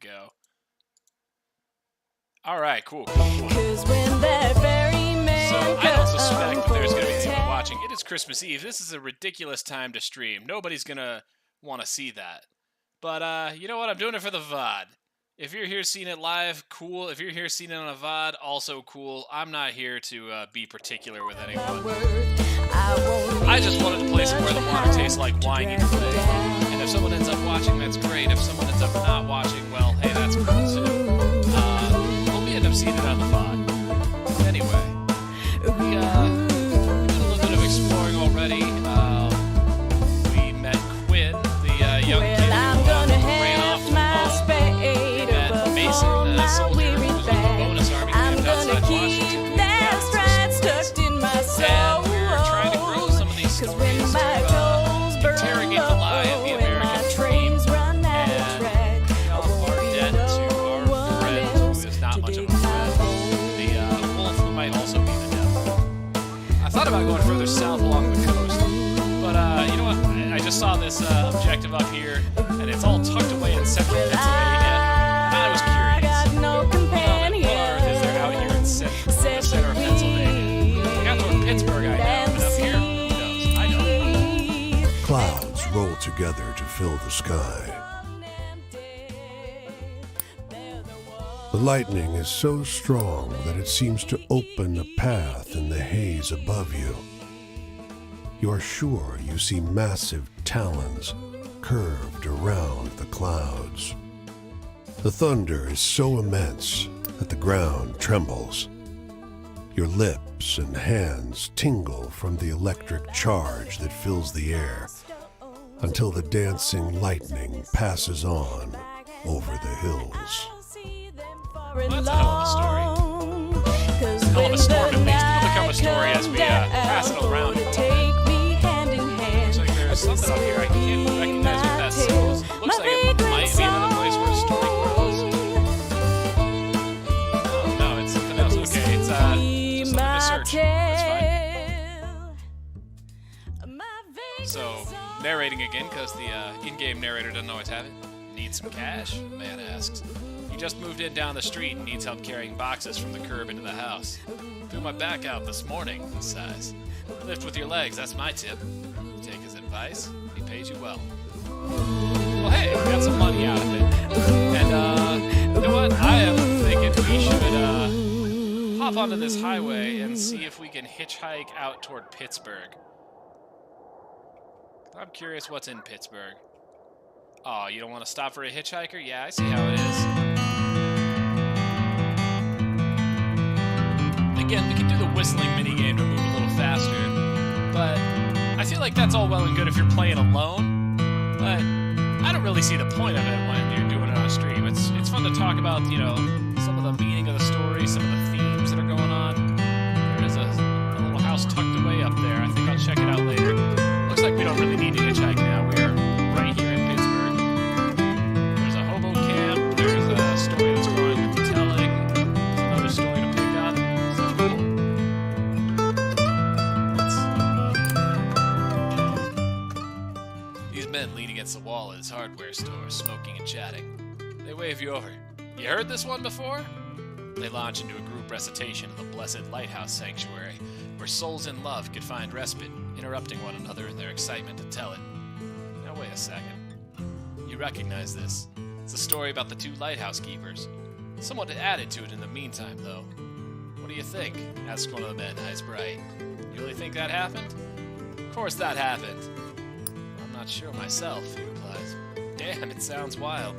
go. All right, cool. So I don't suspect there's going to be anyone watching. It is Christmas Eve. This is a ridiculous time to stream. Nobody's going to want to see that. But you know what? I'm doing it for the VOD. If you're here seeing it live, cool. If you're here seeing it on a VOD, also cool. I'm not here to be particular with anyone. I just wanted to play somewhere the water tastes like wine either way. And if someone ends up watching, that's great. If someone ends up not watching, well, hey, that's cool too. Hope you end up seeing it on the VOD. Anyway, we did a little bit of exploring already. We met Quinn, the young kid who ran off from home. We met Mason, a soldier who was with the bonus army camped outside Washington. And we were trying to grow some of these stories to interrogate the lie of the American dream and pay off our debt to our friend who is not much of a friend, the wolf who might also be the devil. I thought about going further south along the coast, but you know what? I just saw this objective up here, and it's all tucked away in central Pennsylvania, and I was curious. What on earth is there out here in the center of Pennsylvania? Pittsburgh, I know, but up here, who knows? I don't. Clouds roll together to fill the sky. The lightning is so strong that it seems to open a path in the haze above you. You are sure you see massive talons curved around the clouds. The thunder is so immense that the ground trembles. Your lips and hands tingle from the electric charge that fills the air until the dancing lightning passes on over the hills. Well, that's a hell of a story. Hell of a storm, at least. It'll become a story as we pass it around. Looks like there's something up here I can't recognize what that is. Looks like it might be another place where a story grows. Oh, no, it's something else. Okay, it's search. That's fine. So, narrating again, because the in-game narrator doesn't always have it. Need some cash? Man asks. He just moved in down the street and needs help carrying boxes from the curb into the house. Threw my back out this morning, he sighs. Lift with your legs, that's my tip. You take his advice, he pays you well. Well, hey, we got some money out of it. And, you know what? I am thinking we should, hop onto this highway and see if we can hitchhike out toward Pittsburgh. I'm curious what's in Pittsburgh. Oh, you don't want to stop for a hitchhiker? Yeah, I see how it is. Again, we can do the whistling minigame to move a little faster, but I feel like that's all well and good if you're playing alone, but I don't really see the point of it when you're doing it on a stream. It's fun to talk about, you know, some of the meaning of the story, some of the themes that are going on. There is a little house tucked away up there. I think I'll check it out later. Looks like we don't really need to hitchhike now. We're right here in Pittsburgh. There's a hobo camp. There's a story that's growing with the telling. There's another story to pick up. So cool. These men lean against the wall at his hardware store, smoking and chatting. They wave you over. You heard this one before? They launch into a group recitation of the blessed lighthouse sanctuary, where souls in love could find respite, interrupting one another in their excitement to tell it. Now wait a second. You recognize this. It's a story about the two lighthouse keepers. Someone had added to it in the meantime, though. What do you think? Asks one of the men, eyes bright. You really think that happened? Of course that happened. I'm not sure myself, he replies. Damn, it sounds wild.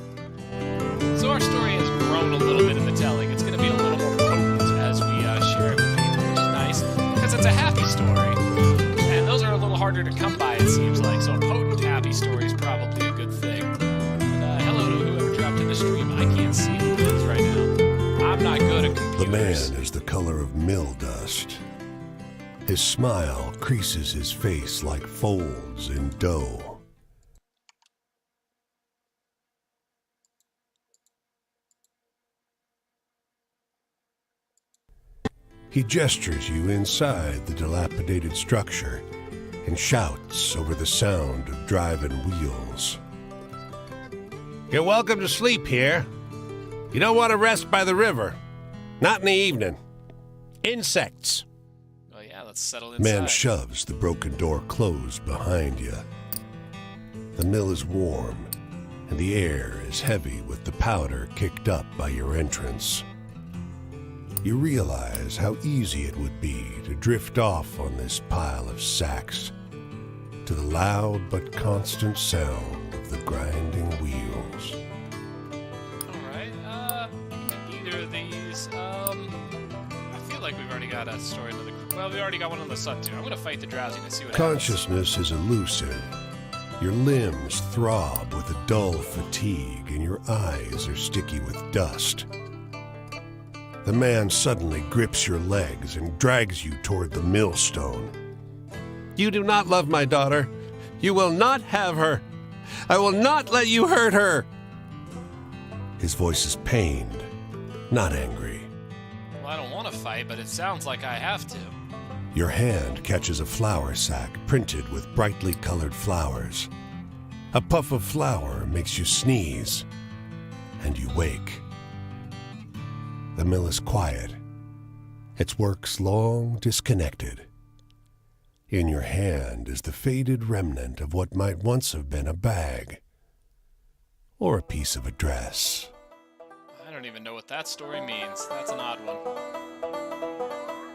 So our story has grown a little bit in the telling. It's going to be a little more potent as we share it with people, which is nice, because it's a happy story. And those are a little harder to come by, it seems like. So a potent, happy story is probably a good thing. And hello to whoever dropped in the stream. I can't see who it is right now. I'm not good at computers. The man is the color of mill dust. His smile creases his face like folds in dough. He gestures you inside the dilapidated structure and shouts over the sound of driving wheels. You're welcome to sleep here. You don't want to rest by the river. Not in the evening. Insects. Oh yeah, let's settle inside. Man shoves the broken door closed behind you. The mill is warm, and the air is heavy with the powder kicked up by your entrance. You realize how easy it would be to drift off on this pile of sacks to the loud but constant sound of the grinding wheels. Alright, either of these, I feel like we've already got a story in the... Well, we already got one on the sun, too. I'm gonna fight the drowsiness, see what Consciousness is elusive. Your limbs throb with a dull fatigue, and your eyes are sticky with dust. The man suddenly grips your legs and drags you toward the millstone. You do not love my daughter. You will not have her. I will not let you hurt her. His voice is pained, not angry. Well, I don't want to fight, but it sounds like I have to. Your hand catches a flour sack printed with brightly colored flowers. A puff of flour makes you sneeze, and you wake. The mill is quiet, its works long disconnected. In your hand is the faded remnant of what might once have been a bag, or a piece of a dress. I don't even know what that story means. That's an odd one.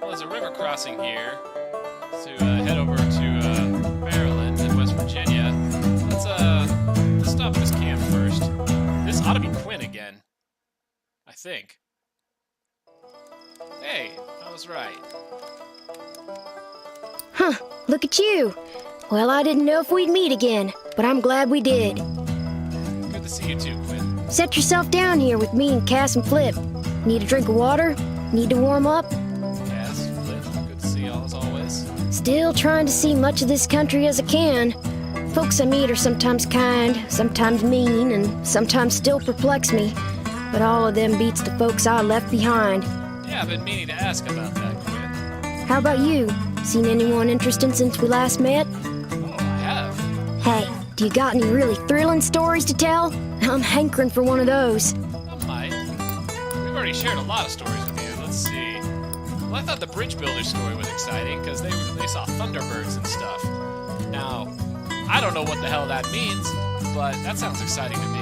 Well, there's a river crossing here to head over to Maryland and West Virginia. Let's stop this camp first. This ought to be Quinn again. I think. Hey, I was right. Huh, look at you. Well, I didn't know if we'd meet again, but I'm glad we did. Good to see you too, Quinn. Set yourself down here with me and Cass and Flip. Need a drink of water? Need to warm up? Cass, Flip, good to see y'all as always. Still trying to see much of this country as I can. Folks I meet are sometimes kind, sometimes mean, and sometimes still perplex me. But all of them beats the folks I left behind. Yeah, I've been meaning to ask about that, Quinn. How about you? Seen anyone interesting since we last met? Oh, I have. Hey, do you got any really thrilling stories to tell? I'm hankering for one of those. I might. We've already shared a lot of stories with you. Let's see. Well, I thought the bridge builder story was exciting because they saw thunderbirds and stuff. Now, I don't know what the hell that means, but that sounds exciting to me.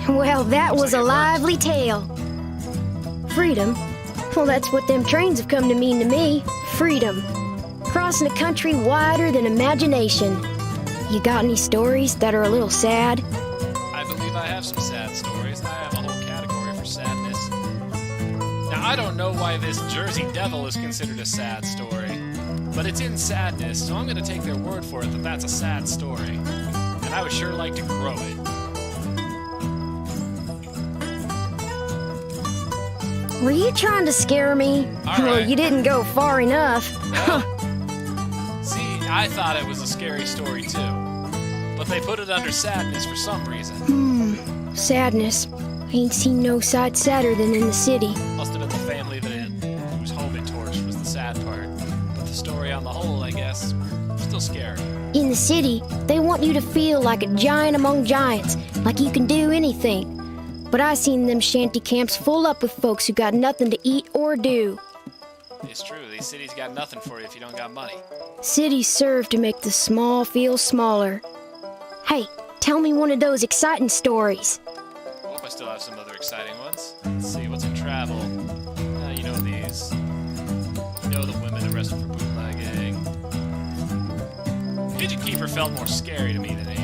Well, that was a lively tale. Freedom? Well, that's what them trains have come to mean to me. Freedom. Crossing a country wider than imagination. You got any stories that are a little sad? I believe I have some sad stories. I have a whole category for sadness. Now, I don't know why this Jersey Devil is considered a sad story, but it's in sadness, so I'm going to take their word for it that that's a sad story. And I would sure like to grow it. Were you trying to scare me? All Well, right. you didn't go far enough. Well, see, I thought it was a scary story too. But they put it under sadness for some reason. Sadness. Ain't seen no sight sadder than in the city. Must have been the family whose home it torched was the sad part. But the story on the whole, I guess, still scary. In the city, they want you to feel like a giant among giants, like you can do anything. But I seen them shanty camps full up with folks who got nothing to eat or do. It's true, these cities got nothing for you if you don't got money. Cities serve to make the small feel smaller. Hey, tell me one of those exciting stories. I hope I still have some other exciting ones. Let's see, what's in travel? You know these. You know the women arrested for bootlegging. Pigeon Keeper felt more scary to me than anything.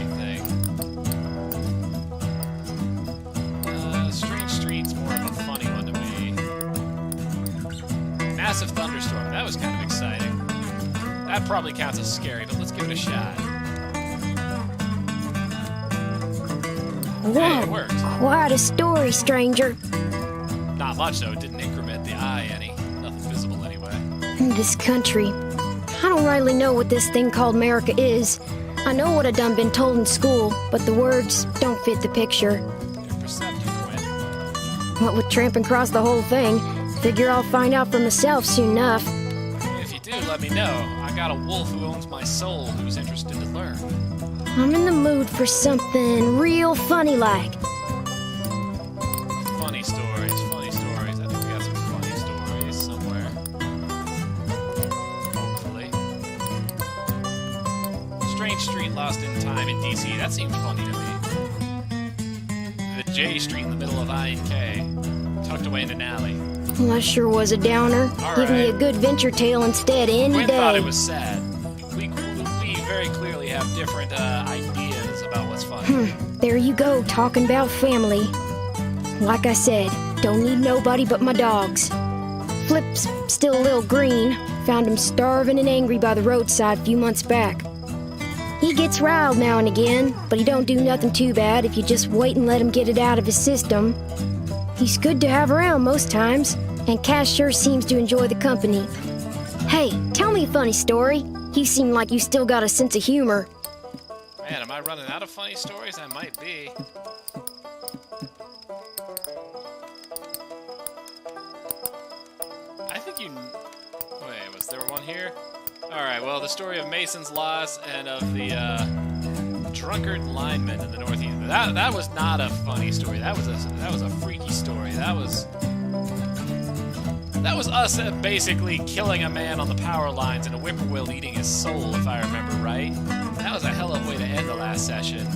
Strange Street's more of a funny one to me. Massive Thunderstorm, that was kind of exciting. That probably counts as scary, but let's give it a shot. Whoa, Hey, it worked. quite a story, stranger. Not much, though. It didn't increment the eye any. Nothing visible, anyway. This country. I don't rightly know what this thing called America is. I know what I done been told in school, but the words don't fit the picture. You're perceptive, Quinn. What with tramping across the whole thing, figure I'll find out for myself soon enough. If you do, let me know. I I got a wolf who owns my soul who's interested to learn. I'm in the mood for something real funny-like. Funny stories, funny stories. I think we got some funny stories somewhere. Hopefully. Strange Street lost in time in DC. That seems funny to me. The J Street in the middle of I and K, tucked away in an alley. Well, that sure was a downer. All Give me right. a good venture tale instead any Quinn day. thought it was sad. We very clearly have different ideas about what's funny. There you go, talking about family. Like I said, don't need nobody but my dogs. Flip's still a little green. Found him starving and angry by the roadside a few months back. He gets riled now and again, but he don't do nothing too bad if you just wait and let him get it out of his system. He's good to have around most times, and Cash sure seems to enjoy the company. Hey, tell me a funny story. You seem like you still got a sense of humor. Man, am I running out of funny stories? I might be. I think you... Wait, was there one here? Alright, well, the story of Mason's loss and of the, drunkard lineman in the Northeast. That was not a funny story. That was a freaky story. That was us basically killing a man on the power lines and a whippoorwill eating his soul, if I remember right. That was a hell of a way to end the last session.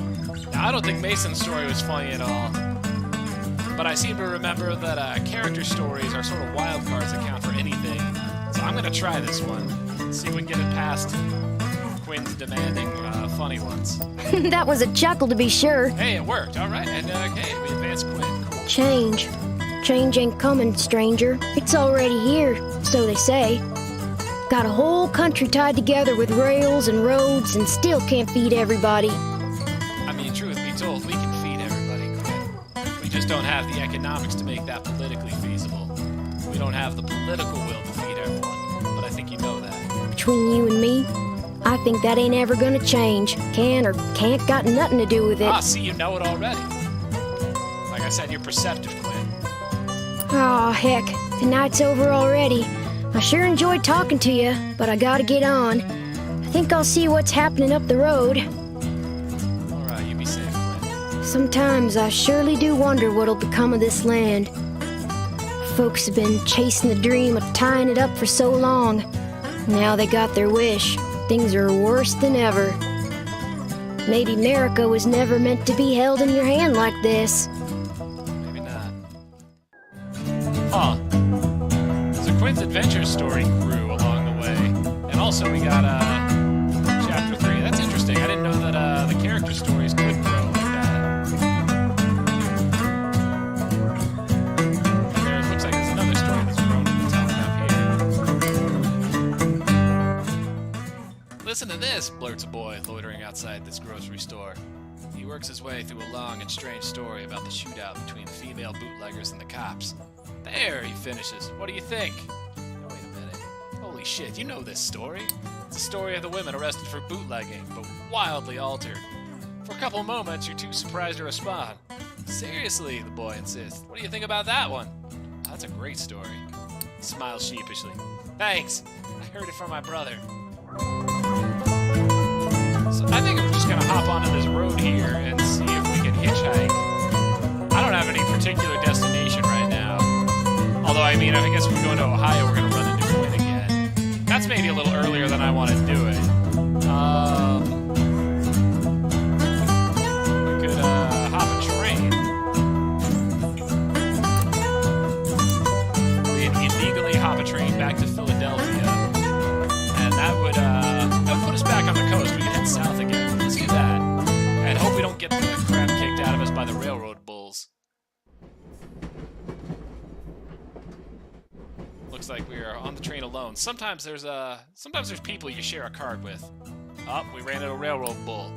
Now, I don't think Mason's story was funny at all, but I seem to remember that character stories are sort of wild cards that count for anything. So I'm gonna try this one. See if we can get it past Quinn's demanding funny ones. That was a chuckle to be sure. Hey, it worked. All right, and okay, we advanced Quinn. Cool. Change. Change ain't coming, stranger. It's already here, so they say. Got a whole country tied together with rails and roads and still can't feed everybody. I mean, truth be told, we can feed everybody, Quinn. We just don't have the economics to make that politically feasible. We don't have the political will to feed everyone, but I think you know that. Between you and me, I think that ain't ever gonna change. Can or can't got nothing to do with it. Ah, see, you know it already. Like I said, you're perceptive, Quinn. Aw, heck. The night's over already. I sure enjoyed talking to you, but I gotta get on. I think I'll see what's happening up the road. All right, you be safe, Quinn. Sometimes I surely do wonder what'll become of this land. Folks have been chasing the dream of tying it up for so long. Now they got their wish. Things are worse than ever. Maybe America was never meant to be held in your hand like this. Maybe not. Huh. So Quinn's adventure story grew along the way. And also we got, Chapter 3. That's interesting. I didn't know that, the character stories could grow like that. And there looks like there's another story that's grown to be telling up here. Listen to this, blurts a boy loitering outside this grocery store. He works his way through a long and strange story about the shootout between the female bootleggers and the cops. There, he finishes. What do you think? Oh, wait a minute. Holy shit, you know this story. It's the story of the women arrested for bootlegging, but wildly altered. For a couple moments, you're too surprised to respond. Seriously, the boy insists. What do you think about that one? Oh, that's a great story. He smiles sheepishly. Thanks. I heard it from my brother. So I think I'm just gonna hop onto this road here and see if we can hitchhike. I don't have any particular destination right now. Although, I mean, I guess if we're going to Ohio, we're gonna run into Quinn again. That's maybe a little earlier than I want to do it. We could hop a train. We could illegally hop a train back to Philadelphia. And that would put us back on the coast. We could head south again. Let's do that. And hope we don't get the crap kicked out of us by the railroad bulls. Looks like we are on the train alone. Sometimes there's people you share a card with. Oh, we ran into a railroad bull.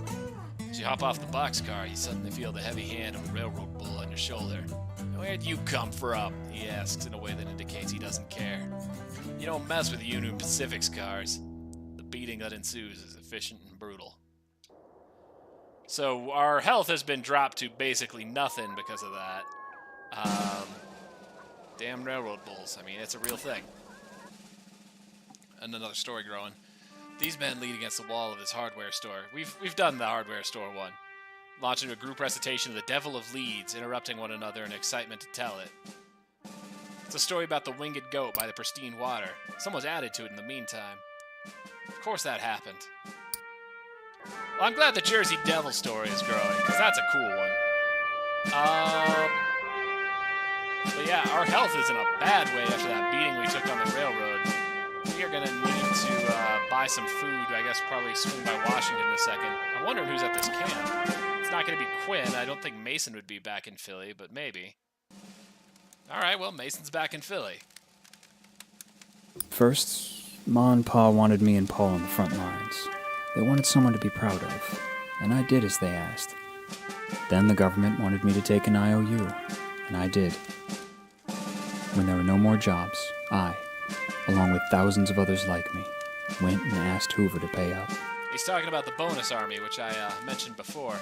As you hop off the boxcar, you suddenly feel the heavy hand of a railroad bull on your shoulder. Where'd you come from? He asks in a way that indicates he doesn't care. You don't mess with Union Pacific's cars. The beating that ensues is efficient and brutal. So our health has been dropped to basically nothing because of that. Damn railroad bulls. I mean, it's a real thing. And another story growing. These men lean against the wall of this hardware store. We've done the hardware store one. Launch into a group recitation of the Devil of Leeds, interrupting one another in excitement to tell it. It's a story about the winged goat by the pristine water. Someone's added to it in the meantime. Of course that happened. Well, I'm glad the Jersey Devil story is growing, because that's a cool one. But yeah, our health is in a bad way after that beating we took on the railroad. We are going to need to buy some food. I guess probably swing by Washington in a second. I'm wondering who's at this camp. It's not going to be Quinn. I don't think Mason would be back in Philly, but maybe. Alright, well, Mason's back in Philly. First, Ma and Pa wanted me and Paul on the front lines. They wanted someone to be proud of, and I did as they asked. Then the government wanted me to take an IOU, and I did. When there were no more jobs, I, along with thousands of others like me, went and asked Hoover to pay up. He's talking about the bonus army, which I mentioned before.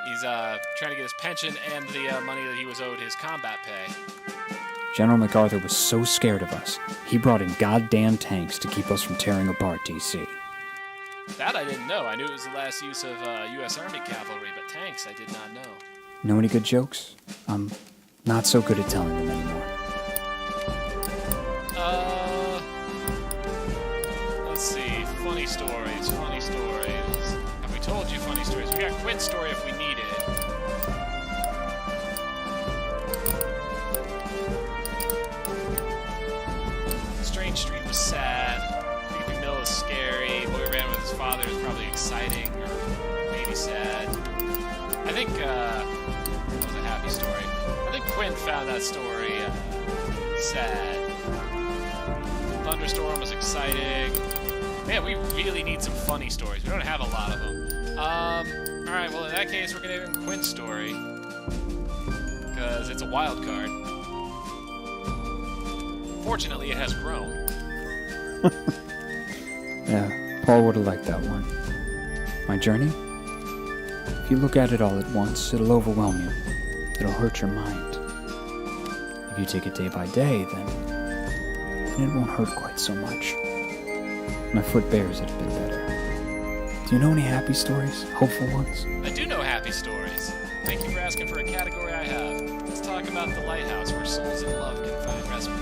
He's trying to get his pension and the money that he was owed his combat pay. General MacArthur was so scared of us, he brought in goddamn tanks to keep us from tearing apart D.C. That I didn't know. I knew it was the last use of U.S. Army cavalry, but tanks I did not know. Know any good jokes? I'm not so good at telling them anymore. Let's see. Funny stories. Have we told you funny stories? We got Quinn's story if we need it. Strange Street was sad. Creepy Mill is scary. Boy ran with his father is probably exciting or maybe sad. I think that was a happy story. I think Quinn found that story sad. Thunderstorm was exciting. Man, we really need some funny stories. We don't have a lot of them. Alright, well in that case we're gonna give him Quinn's story. Because it's a wild card. Fortunately, it has grown. Yeah, Paul would have liked that one. My journey? If you look at it all at once, it'll overwhelm you. It'll hurt your mind. If you take it day by day, then it won't hurt quite so much. My foot bears it a bit better. Do you know any happy stories? Hopeful ones? I do know happy stories. Thank you for asking for a category I have. Let's talk about the lighthouse where souls in love can find respite.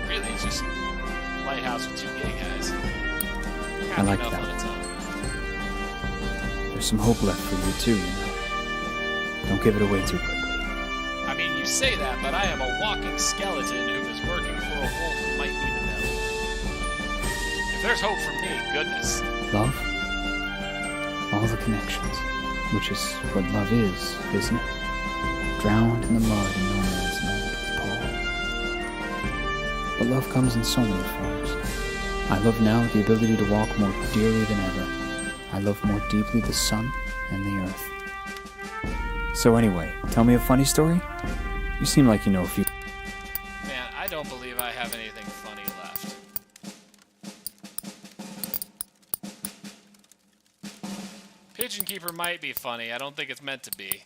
Really, it's just a lighthouse with two gay guys. I like that. On its own. There's some hope left for you too, you know. Don't give it away too quickly. I mean, you say that, but I am a walking skeleton who is working for a wolf who might be the devil. If there's hope for me, goodness. Love? All the connections. Which is what love is, isn't it? Drowned in the mud in no man's land with Paul. But love comes in so many forms. I love now the ability to walk more dearly than ever. I love more deeply the sun and the earth. So anyway, tell me a funny story? You seem like you know a few. Man, I don't believe I have anything funny left. Pigeon Keeper might be funny. I don't think it's meant to be.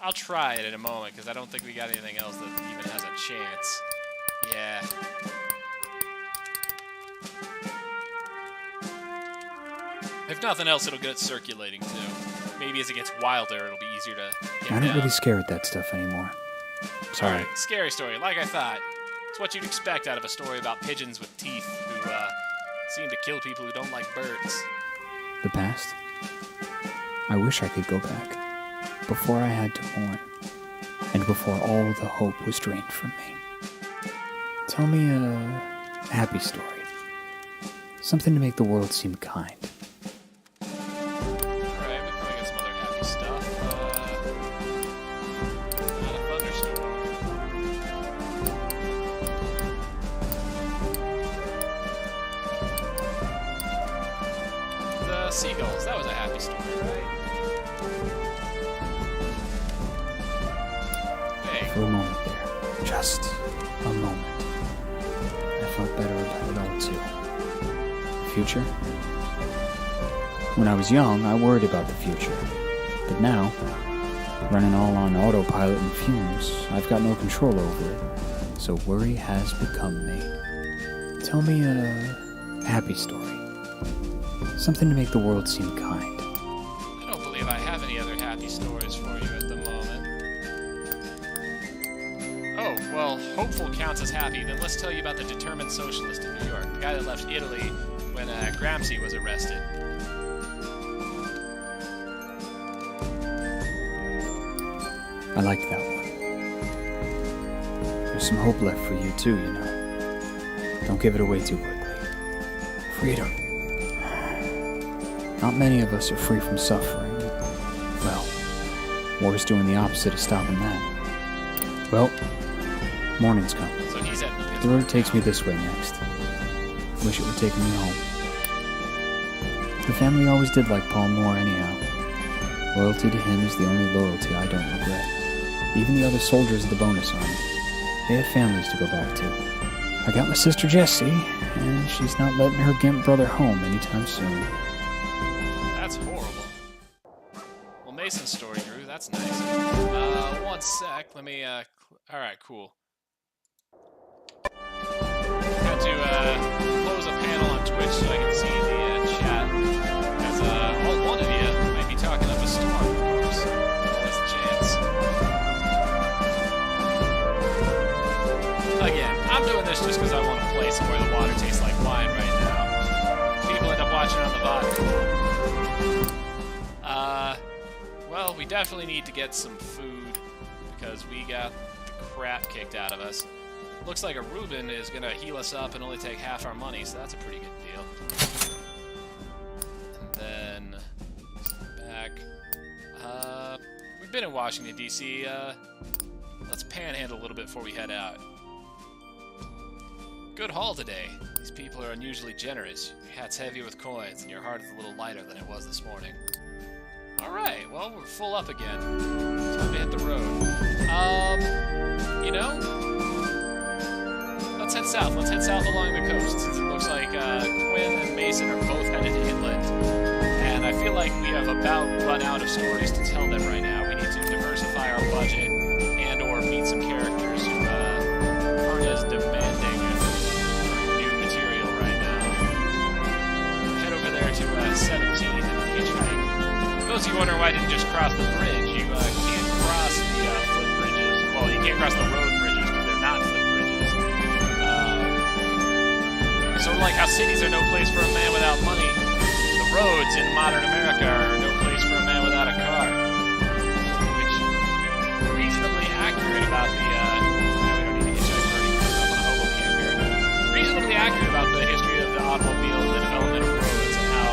I'll try it in a moment, because I don't think we got anything else that even has a chance. Yeah. If nothing else, it'll get it circulating, too. Maybe as it gets wilder, it'll be easier to get I don't down. really scare at that stuff anymore. Sorry. Alright, scary story. Like I thought. It's what you'd expect out of a story about pigeons with teeth who, seem to kill people who don't like birds. The past? I wish I could go back. Before I had to mourn. And before all the hope was drained from me. Tell me a happy story. Something to make the world seem kind. Alright, we probably got some other happy stuff. Not a thunderstorm. The seagulls, that was a happy story, right? Hey, For a moment there. Just a moment. I felt better about it all too. The future? When I was young, I worried about the future. But now, running all on autopilot and fumes, I've got no control over it. So worry has become me. Tell me a happy story. Something to make the world seem kind. I don't believe I have any other happy stories for you at the moment. Oh, well, hopeful counts as happy. Then let's tell you about the determined socialist in New York, the guy that left Italy when Gramsci was arrested. I liked that one. There's some hope left for you too, you know. Don't give it away too quickly. Freedom. Not many of us are free from suffering. Well, war's doing the opposite of stopping that. Well, morning's come. So he's at The road takes me this way next. Wish it were taking me home. The family always did like Paul more anyhow. Loyalty to him is the only loyalty I don't regret. Even the other soldiers of the bonus army, they have families to go back to. I got my sister Jessie, and she's not letting her gimp brother home anytime soon. That's horrible. Well, Mason's story grew. That's nice. One sec. Let me, alright, cool. Had to, close a panel on Twitch so I can see the, chat. Because, all one of you might be talking up a storm, of course. There's a chance. Again, I'm doing this just because I want to play somewhere the water tastes like wine right now. People end up watching on the bottom. Well, we definitely need to get some food because we got the crap kicked out of us. Looks like a Reuben is going to heal us up and only take half our money, so that's a pretty good deal. And then, back. We've been in Washington, D.C. Let's panhandle a little bit before we head out. Good haul today. These people are unusually generous. Your hat's heavy with coins, and your heart is a little lighter than it was this morning. Alright, well, we're full up again. Time to hit the road. You know? Let's head south. Let's head south along the coast, since it looks like Quinn and Mason are both headed inland. And I feel like we have about run out of stories to tell them right now. We need to diversify our budget and or meet some characters who aren't as demanding for new material right now. Head over there to 17 and hitchhike. For those of you wondering why I didn't just cross the bridge, you can't cross the footbridges. Well, you can't cross the road bridges because they're not footbridges. Sort of like how cities are no place for a man without money, the roads in modern America are no place for a man without a car. Which reasonably accurate about the we don't need to hitchhike already up on a hobo camp here. Reasonably accurate about the history of the automobile and the development of roads and how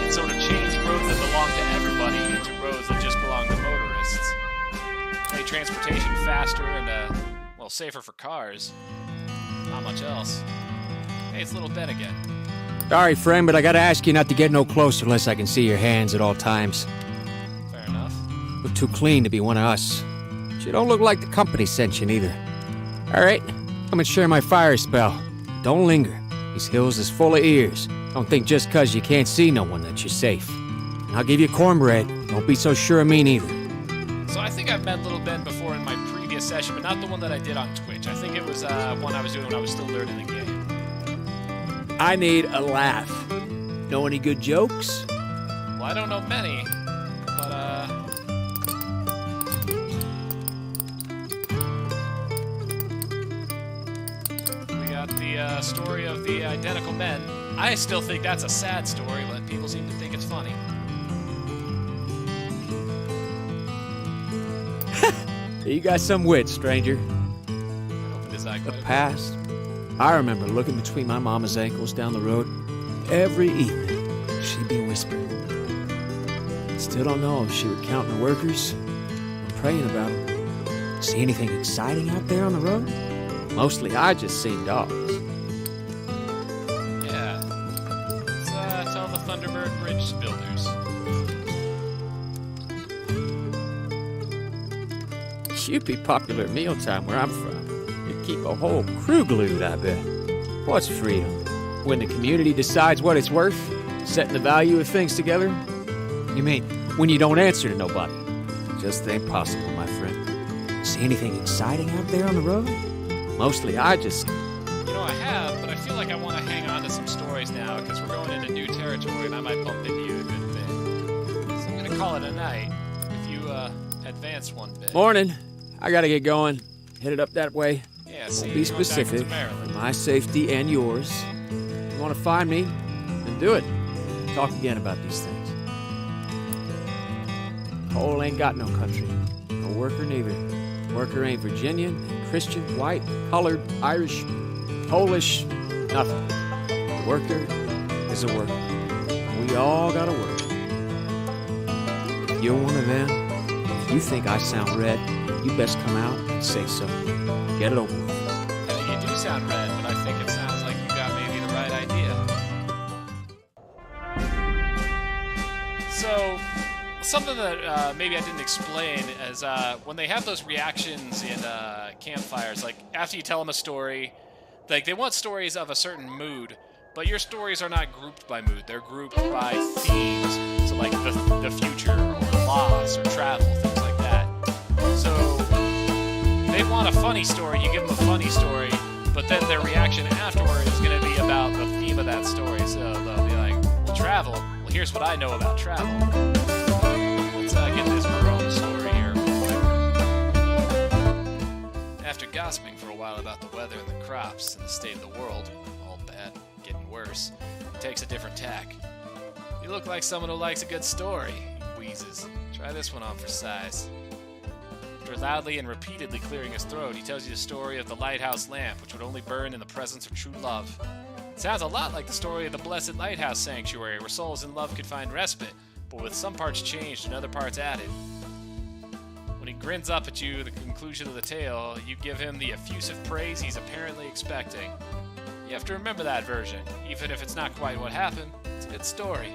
it sort of changed roads that belong to everybody into roads that just belong to motorists. Made transportation faster and well, safer for cars. Not much else. Hey, it's little Ben again. Sorry, friend, but I gotta ask you not to get no closer unless I can see your hands at all times. Fair enough. Look too clean to be one of us. But you don't look like the company sent you neither. Alright, come and share my fire spell. Don't linger. These hills is full of ears. Don't think just 'cause you can't see no one that you're safe. And I'll give you cornbread. Don't be so sure of me neither. So I think I've met Little Ben before in my previous session, but not the one that I did on Twitch. I think it was one I was doing when I was still learning the game. I need a laugh. Know any good jokes? Well, I don't know many, but we got the story of the identical men. I still think that's a sad story, but people seem to think it's funny. You got some wit, stranger. I opened his eye The quite a bit. past. I remember looking between my mama's ankles down the road. Every evening, she'd be whispering. Still don't know if she would count the workers or praying about them. See anything exciting out there on the road? Mostly I just seen dogs. Yeah. Let's tell the Thunderbird Bridge builders. You'd be popular at mealtime where I'm from. You'd keep a whole crew glued, I bet. What's freedom? When the community decides what it's worth? Setting the value of things together? You mean, when you don't answer to nobody? Just ain't possible, my friend. See anything exciting out there on the road? Mostly I just... You know, I have, but I feel like I want to hang on to some stories now now because we're going into new territory and I might bump into you a good bit. So I'm gonna call it a night if you advance one bit. Morning. I gotta get going. Headed up that way. Yeah, see, Be you're going back specific to Maryland. for my safety and yours. If you want to find me, then do it. Talk again about these things. Cole ain't got no country. No worker neither. Worker ain't Virginian, Christian, white, colored, Irish, Polish, nothing. A worker is a worker. We all gotta work. If you're one of them, if you think I sound red, you best come out and say so. Get it over with. I mean, you do sound red, but I think it sounds like you got maybe the right idea. So, something that maybe I didn't explain is when they have those reactions in campfires, like after you tell them a story, like they want stories of a certain mood, but your stories are not grouped by mood. They're grouped by themes. So like the future or loss or travel, things like that. So they want a funny story, you give them a funny story, but then their reaction afterward is going to be about the theme of that story. So they'll be like, well, travel. Well, here's what I know about travel. Let's get this Marone story here. After gossiping for a while about the weather and the crops and the state of the world, all bad, getting worse, he takes a different tack. You look like someone who likes a good story, he wheezes. Try this one on for size. After loudly and repeatedly clearing his throat, he tells you the story of the lighthouse lamp, which would only burn in the presence of true love. It sounds a lot like the story of the blessed lighthouse sanctuary, where souls in love could find respite, but with some parts changed and other parts added. When he grins up at you at the conclusion of the tale, you give him the effusive praise he's apparently expecting. You have to remember that version, even if it's not quite what happened. It's a good story.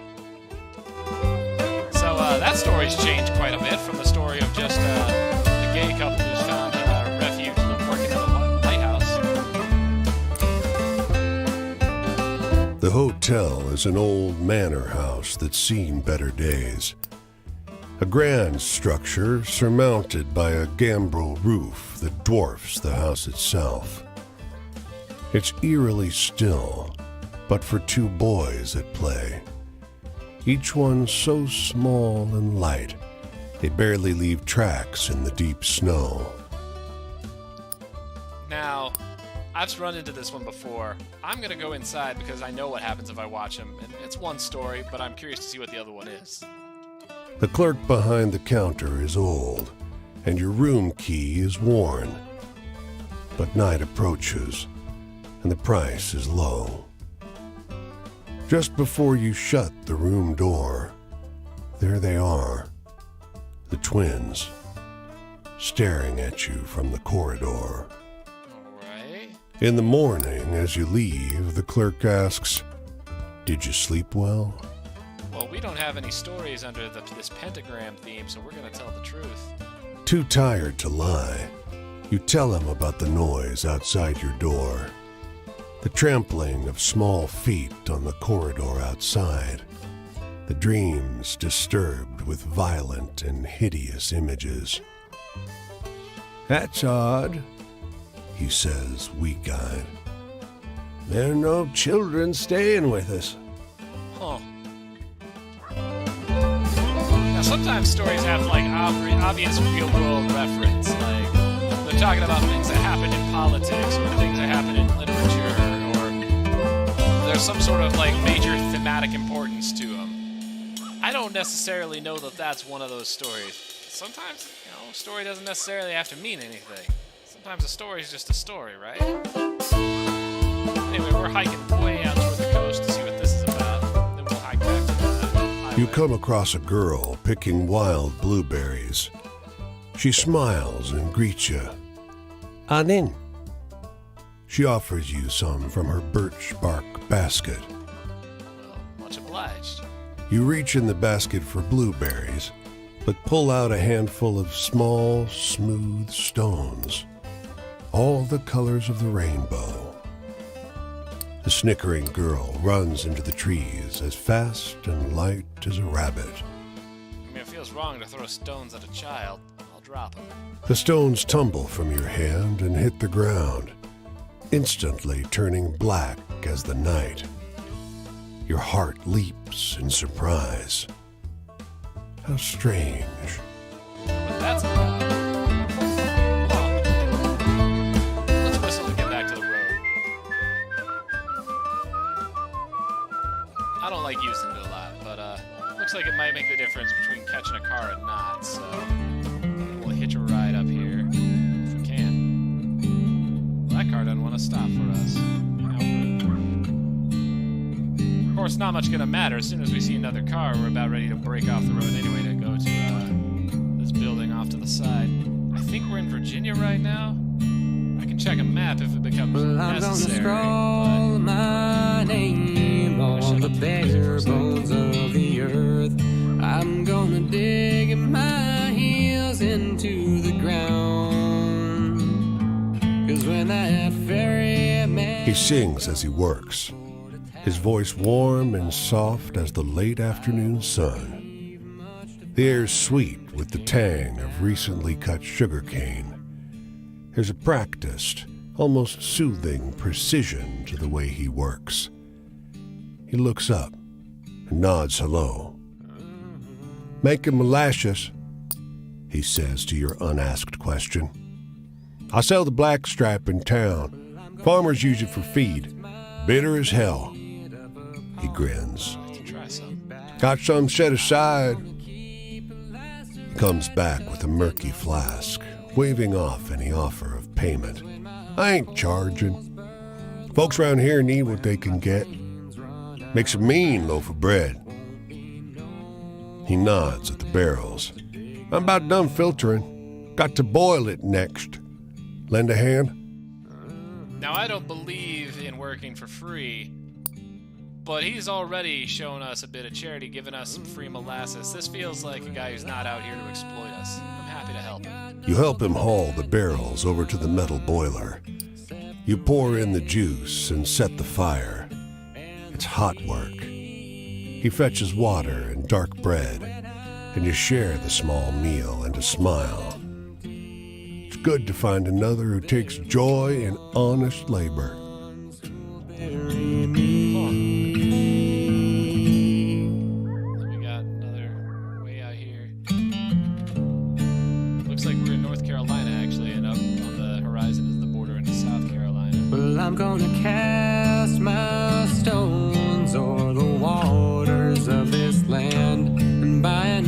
So that story's changed quite a bit from the story of just a gay couple who's found refuge working at a lighthouse. The hotel is an old manor house that's seen better days. A grand structure surmounted by a gambrel roof that dwarfs the house itself. It's eerily still, but for two boys at play. Each one so small and light, they barely leave tracks in the deep snow. Now, I've run into this one before. I'm going to go inside because I know what happens if I watch him. And it's one story, but I'm curious to see what the other one is. The clerk behind the counter is old, and your room key is worn. But night approaches, and the price is low. Just before you shut the room door, there they are, the twins, staring at you from the corridor. All right. In the morning, as you leave, the clerk asks, "Did you sleep well?" Well, we don't have any stories under this pentagram theme, so we're going to tell the truth. Too tired to lie, you tell him about the noise outside your door. The trampling of small feet on the corridor outside. The dreams disturbed with violent and hideous images. "That's odd," he says, weak-eyed. "There are no children staying with us." Huh. Now, sometimes stories have, like, obvious real-world reference. Like, they're talking about things that happen in politics or things that happen in literature, or there's some sort of, like, major thematic importance to them. I don't necessarily know that that's one of those stories. Sometimes, a story doesn't necessarily have to mean anything. Sometimes a story is just a story, right? Anyway, we're hiking way out toward the coast to see what this is about. Then we'll hike back to the highway. You come across a girl picking wild blueberries. She smiles and greets you. "On in." She offers you some from her birch bark basket. Well, much obliged. You reach in the basket for blueberries, but pull out a handful of small, smooth stones, all the colors of the rainbow. The snickering girl runs into the trees as fast and light as a rabbit. I mean, it feels wrong to throw stones at a child. I'll drop them. The stones tumble from your hand and hit the ground, instantly turning black as the night. Your heart leaps in surprise. How strange. But that's about. Well, let's whistle and get back to the road. I don't like using it a lot, but looks like it might make the difference between catching a car and not, so we'll hitch a ride up here if we can. Well, that car doesn't want to stop for us. How rude. Of course, not much gonna matter. As soon as we see another car, we're about ready to break off the road anyway to go to this building off to the side. I think we're in Virginia right now. I can check a map if it becomes necessary. Scroll my name on the bare bones of the earth. I'm gonna dig my heels into the ground. 'Cause when that ferryman... He sings as he works, his voice warm and soft as the late afternoon sun. The air's sweet with the tang of recently cut sugarcane. There's a practiced, almost soothing precision to the way he works. He looks up and nods hello. "Making molasses," he says to your unasked question. "I sell the blackstripe in town. Farmers use it for feed. Bitter as hell." He grins. Try some. "Got some set aside." He comes back with a murky flask, waving off any offer of payment. "I ain't charging. Folks around here need what they can get. Makes a mean loaf of bread." He nods at the barrels. "I'm about done filtering. Got to boil it next. Lend a hand?" Now, I don't believe in working for free, but he's already shown us a bit of charity, giving us some free molasses. This feels like a guy who's not out here to exploit us. I'm happy to help him. You help him haul the barrels over to the metal boiler. You pour in the juice and set the fire. It's hot work. He fetches water and dark bread, and you share the small meal and a smile. It's good to find another who takes joy in honest labor. We got another way out here. Looks like we're in North Carolina, actually, and up on the horizon is the border into South Carolina. Well, I'm gonna cast my stones o'er the waters of this land, and by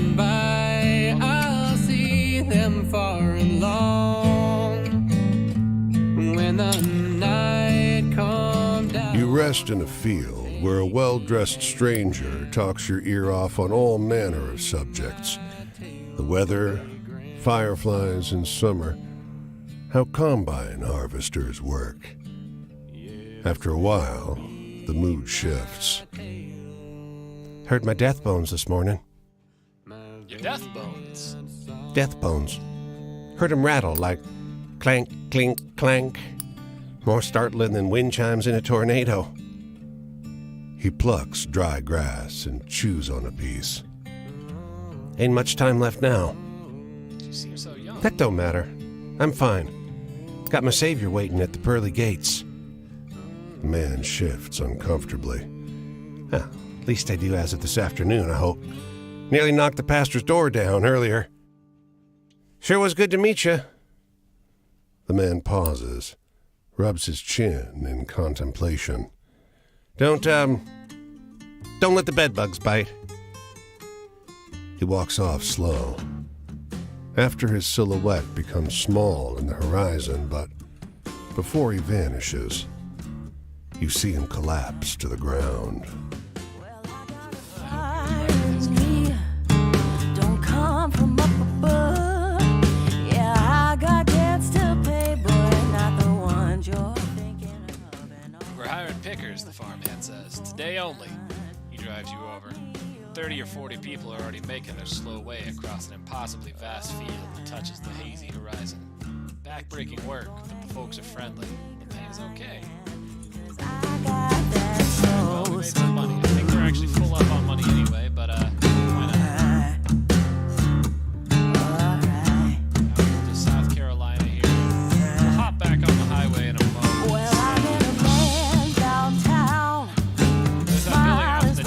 I'll see them far and long. When the night comes down. You rest in a field where a well-dressed stranger talks your ear off on all manner of subjects. The weather, fireflies in summer, how combine harvesters work. After a while, the mood shifts. "Heard my death bones this morning." Your death bones. Death bones. Heard 'em rattle like clank, clink, clank. More startling than wind chimes in a tornado. He plucks dry grass and chews on a piece. "Ain't much time left now." You seem so young. "That don't matter. I'm fine. Got my savior waiting at the pearly gates." The man shifts uncomfortably. At least I do as of this afternoon, I hope. Nearly knocked the pastor's door down earlier. "Sure was good to meet you." The man pauses, rubs his chin in contemplation. Don't let the bedbugs bite." He walks off slow. After his silhouette becomes small in the horizon, but before he vanishes, you see him collapse to the ground. Don't come from up above. Yeah, I got debts to pay, but not the ones you're thinking of. We're hiring pickers, the farmhand says. Today only. He drives you over. 30 or 40 people are already making their slow way across an impossibly vast field that touches the hazy horizon. Back-breaking work, but the folks are friendly. The pay's okay. I got that Well, we made some money. I think we're actually full up on money anyway, but why not? alright. Out to South Carolina here. We'll hop back on the highway in a moment. Well, I met a man downtown. There's that building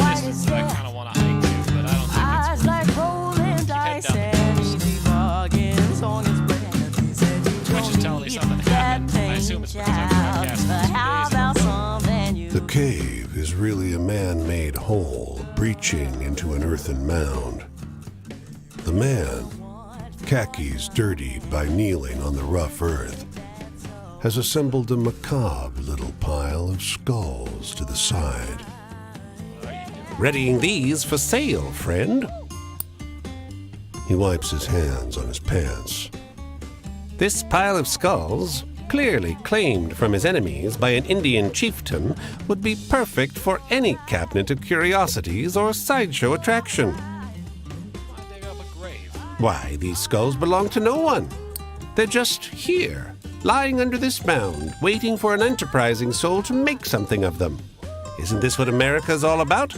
hole breaching into an earthen mound. The man, khakis dirtied by kneeling on the rough earth, has assembled a macabre little pile of skulls to the side. Readying these for sale, friend. He wipes his hands on his pants. This pile of skulls, clearly claimed from his enemies by an Indian chieftain, would be perfect for any cabinet of curiosities or sideshow attraction. Dig up a grave. Why, these skulls belong to no one. They're just here, lying under this mound, waiting for an enterprising soul to make something of them. Isn't this what America's all about?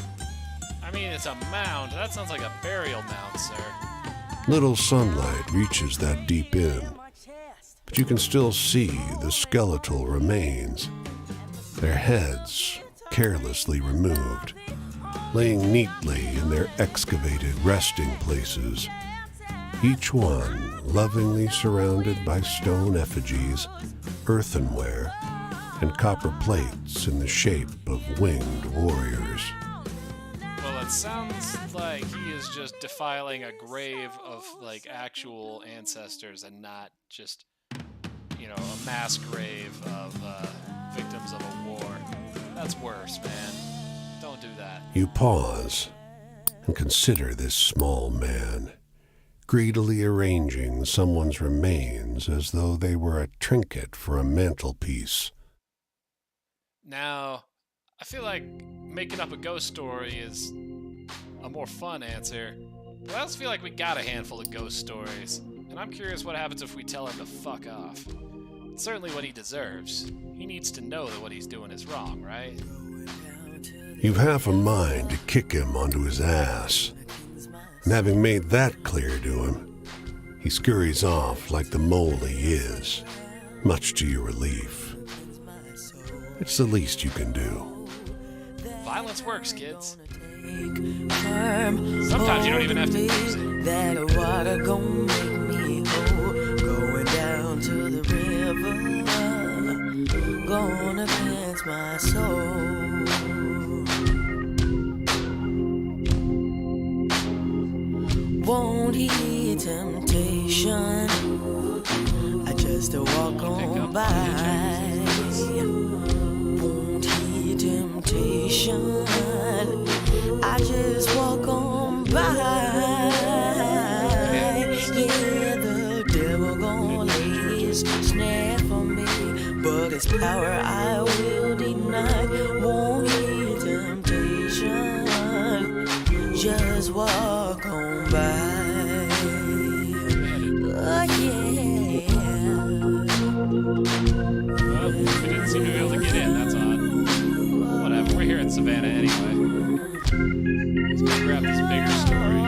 I mean, it's a mound. That sounds like a burial mound, sir. Little sunlight reaches that deep in, but you can still see the skeletal remains, their heads carelessly removed, laying neatly in their excavated resting places, each one lovingly surrounded by stone effigies, earthenware, and copper plates in the shape of winged warriors. Well, it sounds like he is just defiling a grave of, like, actual ancestors and not just, a mass grave of victims of a war. That's worse, man. Don't do that. You pause and consider this small man, greedily arranging someone's remains as though they were a trinket for a mantelpiece. Now, I feel like making up a ghost story is a more fun answer, but I also feel like we got a handful of ghost stories, and I'm curious what happens if we tell him to fuck off. It's certainly what he deserves. He needs to know that what he's doing is wrong, right? You've half a mind to kick him onto his ass, and having made that clear to him, he scurries off like the mole he is, much to your relief. It's the least you can do. Violence works, kids. Sometimes you don't even have to use it. That water gon' make me whole. Going down to the river, gonna cleanse my soul. Won't heed temptation. I just walk on by. Won't heed temptation. I just walk on by. Yeah, the devil gon' lay his snare for me, but his power I will deny. Won't heed temptation. Just walk on by. Oh, yeah. Well, we didn't seem to be able to get in, that's odd. Whatever, we're here in Savannah anyway. Let's go grab this bigger story.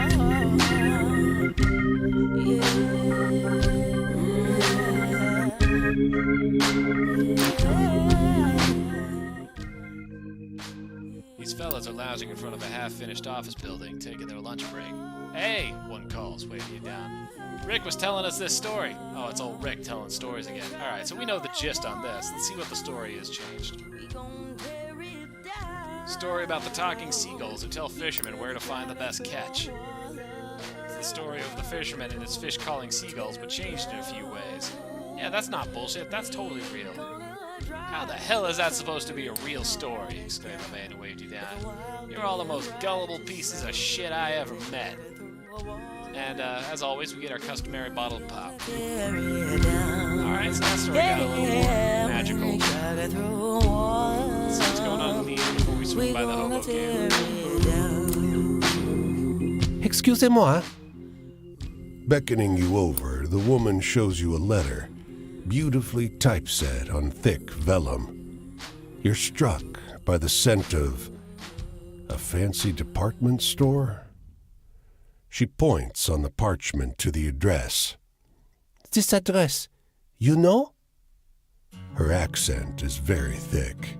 These fellas are lounging in front of a half-finished office building, taking their lunch break. Hey, one calls, waving you down. Rick was telling us this story. Oh, it's old Rick telling stories again. Alright, so we know the gist on this. Let's see what the story has changed. Story about the talking seagulls who tell fishermen where to find the best catch. It's the story of the fisherman and his fish calling seagulls, but changed in a few ways. Yeah, that's not bullshit, that's totally real. How the hell is that supposed to be a real story? Exclaimed the man who waved you down. You're all the most gullible pieces of shit I ever met. And as always, we get our customary bottled pop. Alright, so that story got a little more magical. Let's see what's going on in the end before we swing by the hobo camp. Excusez-moi. Beckoning you over, the woman shows you a letter, beautifully typeset on thick vellum. You're struck by the scent of a fancy department store. She points on the parchment to the address. This address, you know? Her accent is very thick.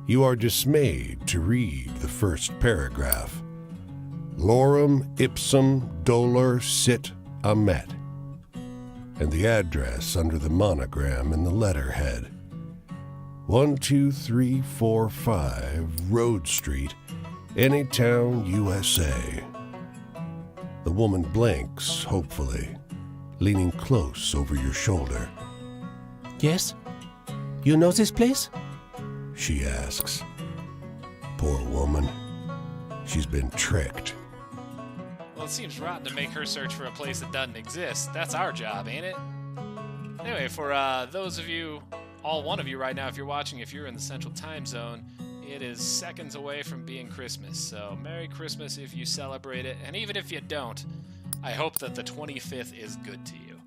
You are dismayed to read the first paragraph. Lorem ipsum dolor sit amet. And the address under the monogram in the letterhead. 12345 Road Street, Anytown, USA. The woman blinks, hopefully, leaning close over your shoulder. Yes? You know this place? She asks. Poor woman. She's been tricked. Well, it seems rotten to make her search for a place that doesn't exist. That's our job, ain't it? Anyway, for those of you, all one of you right now, if you're watching, if you're in the Central Time Zone, it is seconds away from being Christmas. So, Merry Christmas if you celebrate it. And even if you don't, I hope that the 25th is good to you.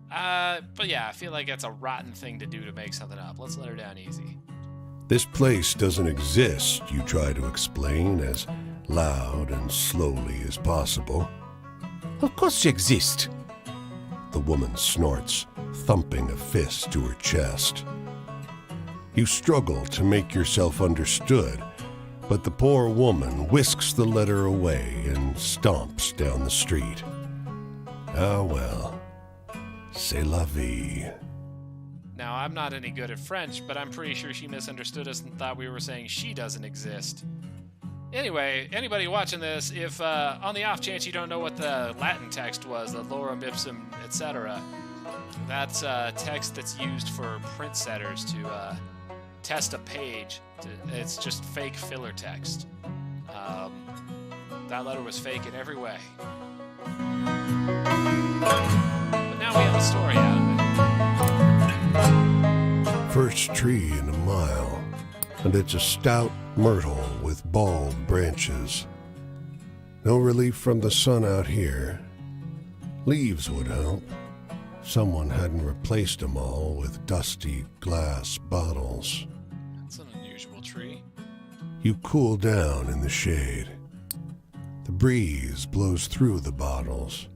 But yeah, I feel like that's a rotten thing to do to make something up. Let's let her down easy. This place doesn't exist, you try to explain as loud and slowly as possible. Of course you exist. The woman snorts, thumping a fist to her chest. You struggle to make yourself understood, but the poor woman whisks the letter away and stomps down the street. Ah well, c'est la vie. Now, I'm not any good at French, but I'm pretty sure she misunderstood us and thought we were saying she doesn't exist. Anyway, anybody watching this, if on the off chance you don't know what the Latin text was, the lorem ipsum, etc., that's text that's used for print setters to test a page. It's just fake filler text. That letter was fake in every way. But now we have a story out of it. First tree in a mile, and it's a stout myrtle with bald branches. No relief from the sun out here. Leaves would help. Someone hadn't replaced them all with dusty glass bottles. That's an unusual tree. You cool down in the shade. The breeze blows through the bottles,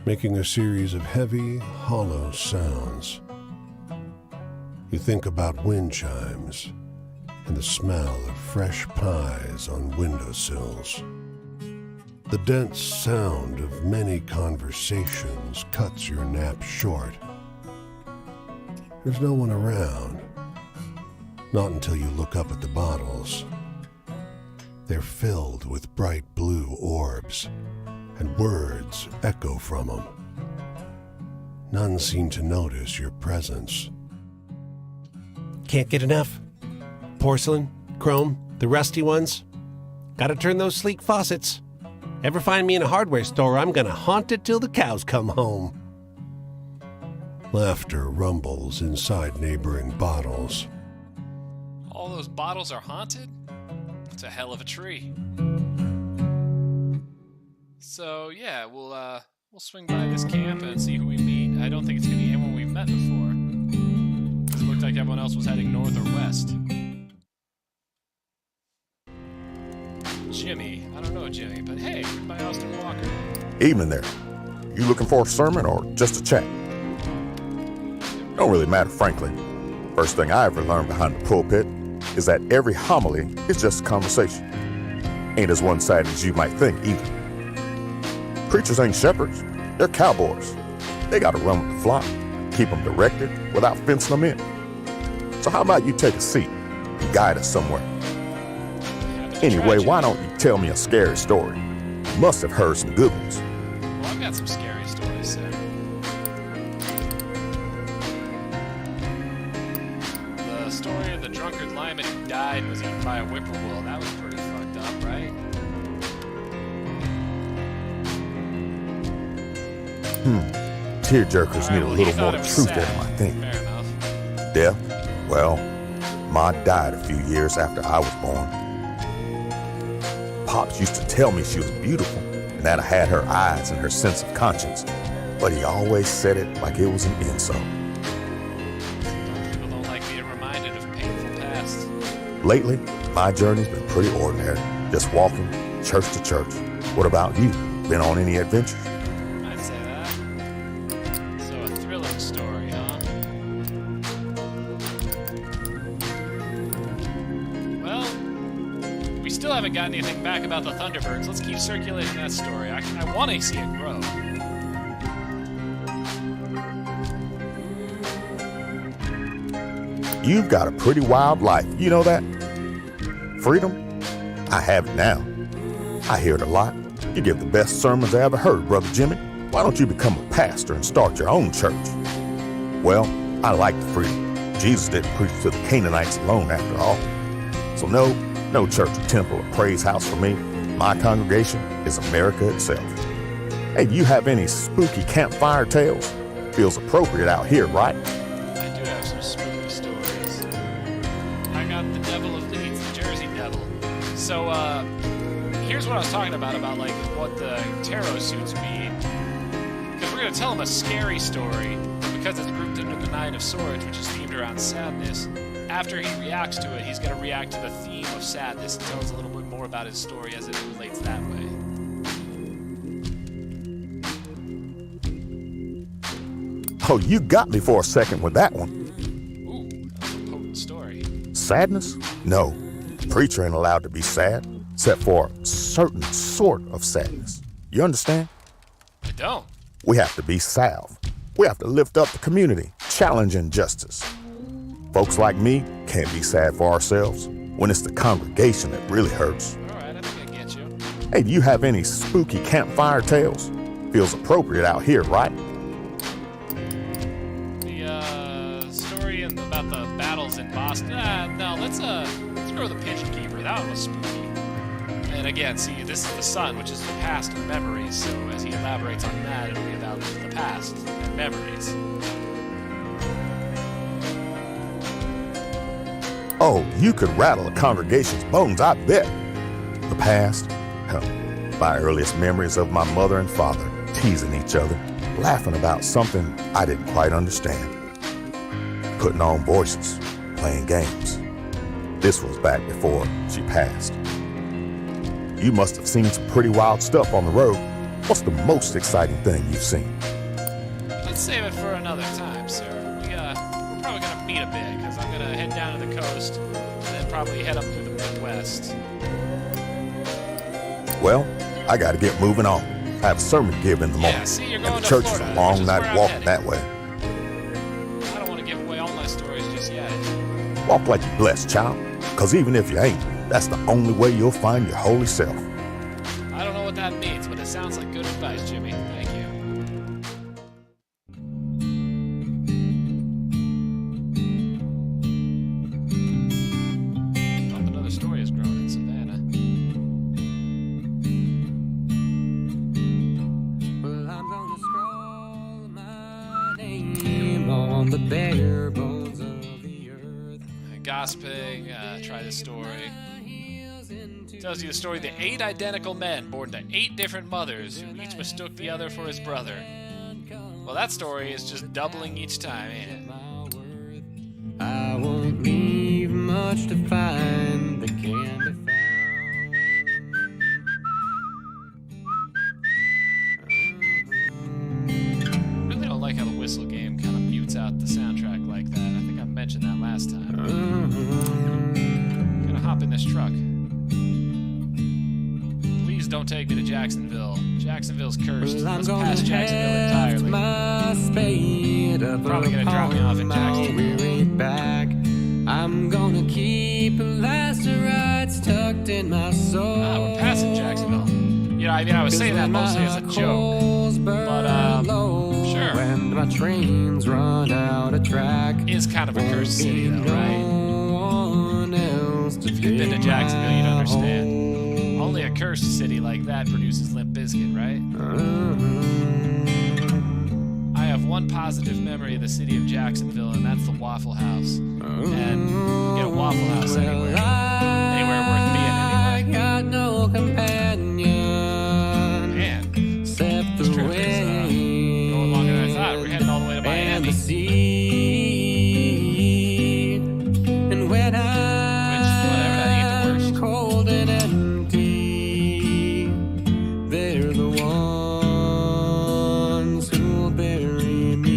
making a series of heavy, hollow sounds. You think about wind chimes and the smell of fresh pies on windowsills. The dense sound of many conversations cuts your nap short. There's no one around. Not until you look up at the bottles. They're filled with bright blue orbs, and words echo from them. None seem to notice your presence. Can't get enough. Porcelain, chrome, the rusty ones. Gotta turn those sleek faucets. Ever find me in a hardware store, I'm gonna haunt it till the cows come home. Laughter rumbles inside neighboring bottles. All those bottles are haunted? It's a hell of a tree. So yeah, we'll swing by this camp and see who we meet. I don't think it's gonna be anyone we've met before, because it looked like everyone else was heading north or west. Jimmy, I don't know Jimmy, but hey, written by Austin Walker. Evening there. You looking for a sermon or just a chat? Don't really matter, frankly. First thing I ever learned behind the pulpit is that every homily is just a conversation. Ain't as one-sided as you might think, either. Preachers ain't shepherds, they're cowboys. They gotta run with the flock, keep them directed without fencing them in. So how about you take a seat and guide us somewhere? Anyway, why don't you tell me a scary story? You must have heard some good ones. Well, I've got some scary stories, sir. The story of the drunkard lineman who died and was eaten by a whippoorwill, that was pretty fucked up, right? Tearjerkers need a little more truth in them, I think. Fair enough. Death? Well, Ma died a few years after I was born. Pops used to tell me she was beautiful and that I had her eyes and her sense of conscience, but he always said it like it was an insult. People don't like being reminded of painful past. Lately, my journey's been pretty ordinary, just walking church to church. What about you? Been on any adventures? I'd say that. So a thrilling story, huh? Well, we still haven't got anything back about the Thunderbirds. Let's keep circulating that story. I want to see it grow. You've got a pretty wild life, you know that? Freedom? I have it now. I hear it a lot. You give the best sermons I ever heard, Brother Jimmy. Why don't you become a pastor and start your own church? Well, I like the freedom. Jesus didn't preach to the Canaanites alone, after all. So no church or temple or praise house for me. My congregation is America itself. Hey, do you have any spooky campfire tales? Feels appropriate out here, right? I do have some spooky stories. I got the Devil of Leeds, the Jersey Devil. So, here's what I was talking about like what the tarot suits mean. Because we're going to tell him a scary story, because it's grouped under the Nine of Swords, which is themed around sadness. After he reacts to it, he's going to react to the theme of sadness and tell us a little bit more about his story as it relates that way. Oh, you got me for a second with that one. Ooh, that was a potent story. Sadness? No. Preacher ain't allowed to be sad, except for a certain sort of sadness. You understand? I don't. We have to be salve. We have to lift up the community, challenge injustice. Folks like me can't be sad for ourselves when it's the congregation that really hurts. All right, I think I get you. Hey, do you have any spooky campfire tales? Feels appropriate out here, right? The story about the battles in Boston. No, let's go with the Pigeon Keeper. That one was spooky. And again, see, this is the sun, which is the past and memories. So as he elaborates on that, it'll be about the past and memories. Oh, you could rattle a congregation's bones, I bet. The past? My earliest memories of my mother and father teasing each other, laughing about something I didn't quite understand. Putting on voices, playing games. This was back before she passed. You must have seen some pretty wild stuff on the road. What's the most exciting thing you've seen? Let's save it for another time, sir. We're probably going to meet a bit, because I'm going to head down to the coast, and then probably head up through the Midwest. Well, I gotta get moving on. I have a sermon to give in the morning. Yeah, see, you're going and the to church Florida, is a which long is night where I'm walk headed. that way. I don't want to give away all my stories just yet. Walk like you're blessed, child. Because even if you ain't, that's the only way you'll find your holy self. I don't know what that means, but it sounds like good advice, Jimmy. Thank you. Oh, another story has grown in Savannah. Well, I'm gonna scroll my name on the bare bones of the earth. Gossiping, try this story. Tells you the story of the 8 identical men born to 8 different mothers who each mistook the other for his brother. Well, that story is just doubling each time, ain't it? I won't leave much to find that can be found. I really don't like how the whistle game kind of mutes out the soundtrack like that. I think I mentioned that last time. Gonna hop in this truck. Please don't take me to Jacksonville. Jacksonville's cursed. Well, I'm Let's gonna pass Jacksonville entirely. my spade up Probably gonna drop me off in Jacksonville. weary back. I'm gonna keep elasterites tucked in my soul. We're passing Jacksonville. You know, I mean, I was saying that mostly as a joke. But, sure. And my trains run out of track. It's kind of a cursed city, though, right? No one else to If you've been to dig Jacksonville, you'd my understand. hole. Only a cursed city like that produces Limp Bizkit, right? I have one positive memory of the city of Jacksonville, and that's the Waffle House. And you get a Waffle House anywhere. Anywhere worth being, I anyway. got no companion. Man, Except this the trip is going longer than I thought. We're heading all the way to and Miami. the sea. And when whatever, that ain't the worst. I'm cold and empty, they're the ones who'll bury me.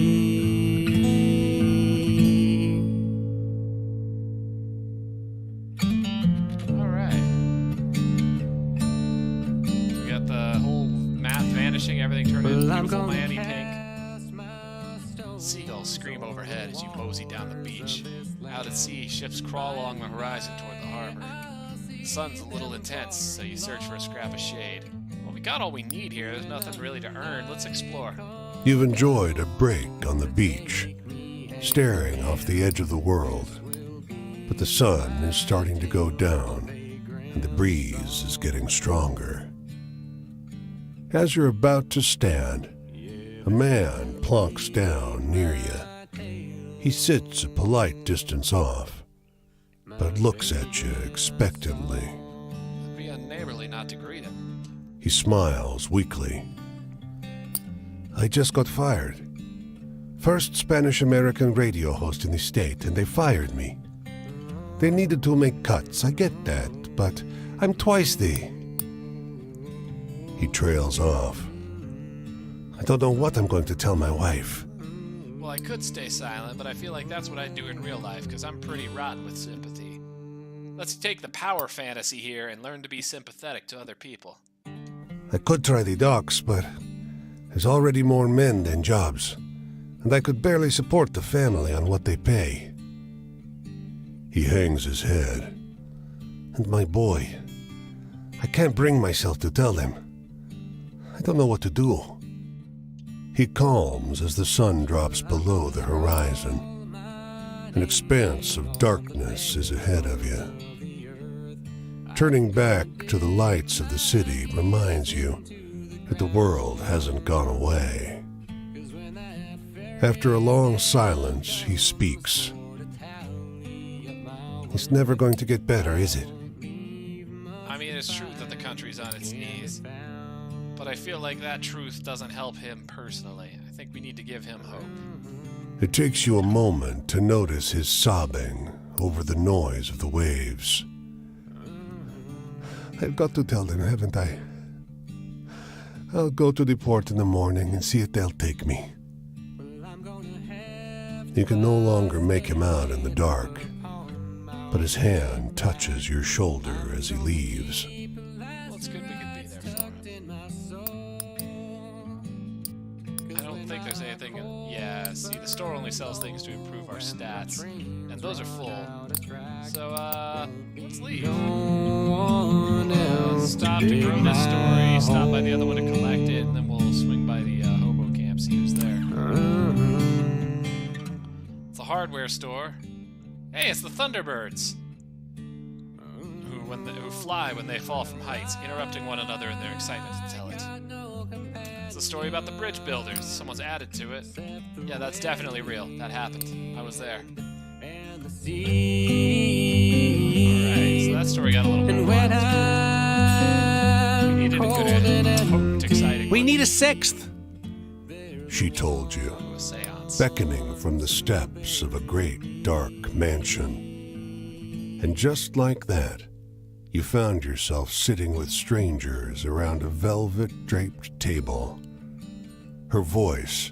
All right. We got the whole map vanishing, everything turned into Well, I'm beautiful gonna Miami pink. cast my stone Seagulls scream overhead as you mosey down the beach. Out at sea, ships crawl along the horizon toward the harbor. The sun's a little intense, so you search for a scrap of shade. Well, we got all we need here. There's nothing really to earn. Let's explore. You've enjoyed a break on the beach, staring off the edge of the world. But the sun is starting to go down, and the breeze is getting stronger. As you're about to stand, a man plonks down near you. He sits a polite distance off, but looks at you expectantly. It'd be unneighborly not to greet him. He smiles weakly. I just got fired. First Spanish-American radio host in the state, and they fired me. They needed to make cuts, I get that, but I'm twice the... He trails off. I don't know what I'm going to tell my wife. Well, I could stay silent, but I feel like that's what I'd do in real life, because I'm pretty rotten with sympathy. Let's take the power fantasy here and learn to be sympathetic to other people. I could try the docks, but there's already more men than jobs, and I could barely support the family on what they pay. He hangs his head. And my boy, I can't bring myself to tell them. I don't know what to do. He calms as the sun drops below the horizon. An expanse of darkness is ahead of you. Turning back to the lights of the city reminds you that the world hasn't gone away. After a long silence, he speaks. It's never going to get better, is it? I mean, it's true that the country's on its knees, but I feel like that truth doesn't help him personally. I think we need to give him hope. It takes you a moment to notice his sobbing over the noise of the waves. I've got to tell them, haven't I? I'll go to the port in the morning and see if they'll take me. You can no longer make him out in the dark, but his hand touches your shoulder as he leaves. Well, it's good we could be there for him. I don't think there's anything... Yeah, see, the store only sells things to improve our stats, and those are full. So, let's leave. Stop to grow this story, stop by the other one to collect it, and then we'll swing by the hobo camp, see who's there. It's a hardware store. Hey, it's the Thunderbirds, who fly when they fall from heights, interrupting one another in their excitement to tell it. It's a story about the bridge builders. Someone's added to it. Yeah, that's definitely real. That happened. I was there. Alright, so that story got a little more wild. We needed a good potent, exciting We need a sixth. She told you, a seance. beckoning from the steps of a great dark mansion. And just like that, you found yourself sitting with strangers around a velvet-draped table. Her voice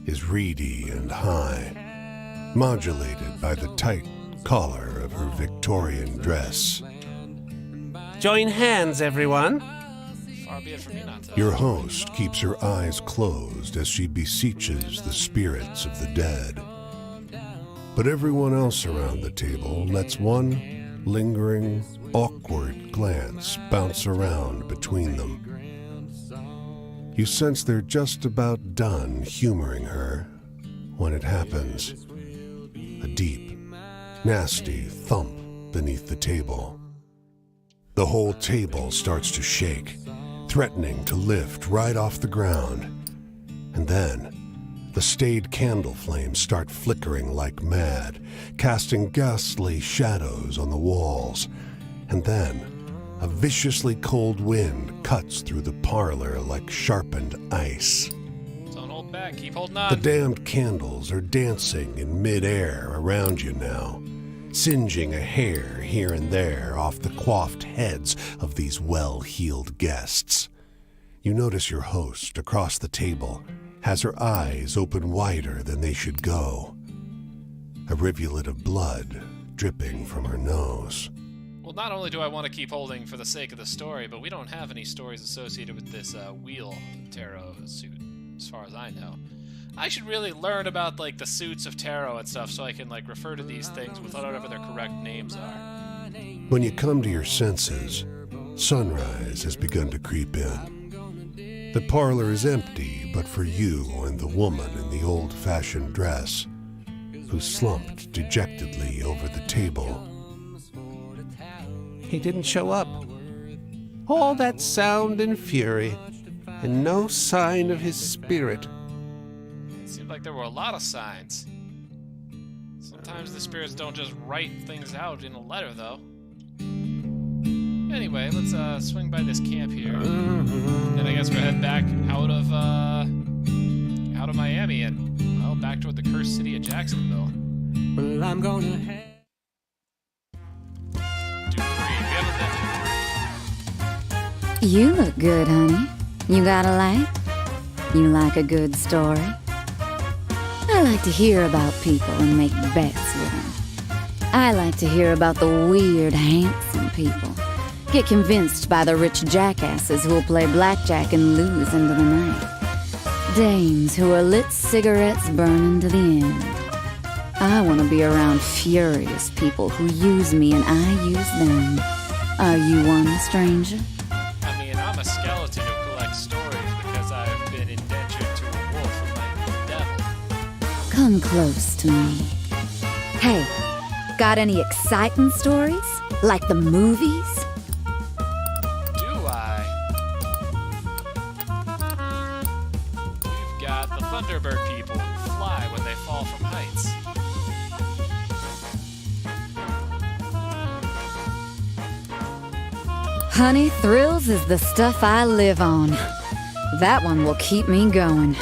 is reedy and high, modulated by the tight collar of her Victorian dress. Join hands, everyone. Far be it from me not to. Your host keeps her eyes closed as she beseeches the spirits of the dead. But everyone else around the table lets one lingering, awkward glance bounce around between them. You sense they're just about done humoring her when it happens. A deep, nasty thump beneath the table. The whole table starts to shake, threatening to lift right off the ground. And then, the staid candle flames start flickering like mad, casting ghastly shadows on the walls. And then, a viciously cold wind cuts through the parlor like sharpened ice. Don't hold back. Keep holding on. The damned candles are dancing in midair around you now, singeing a hair here and there off the coiffed heads of these well-heeled guests. You notice your host across the table has her eyes open wider than they should go. A rivulet of blood dripping from her nose. Well, not only do I want to keep holding for the sake of the story, but we don't have any stories associated with this wheel tarot suit, as far as I know. I should really learn about, like, the suits of tarot and stuff so I can, like, refer to these things with whatever their correct names are. When you come to your senses, sunrise has begun to creep in. The parlor is empty but for you and the woman in the old-fashioned dress, who slumped dejectedly over the table. He didn't show up. All that sound and fury, and no sign of his spirit. It seemed like there were a lot of signs. Sometimes the spirits don't just write things out in a letter, though. Anyway, let's swing by this camp here. Then I guess we'll head back out of Miami and, well, back toward the cursed city of Jacksonville. Well, I'm gonna have. You look good, honey. You got a light? You like a good story? I like to hear about people and make bets with them. I like to hear about the weird, handsome people. Get convinced by the rich jackasses who'll play blackjack and lose into the night. Dames who are lit cigarettes burning to the end. I want to be around furious people who use me and I use them. Are you one, stranger? I mean, I'm a skeleton who collects stories because I've been indentured to a wolf like the devil. Come close to me. Hey, got any exciting stories? Like the movies? Do I? We've got the Thunderbird people who fly when they fall from heights. Honey, thrills is the stuff I live on. That one will keep me going.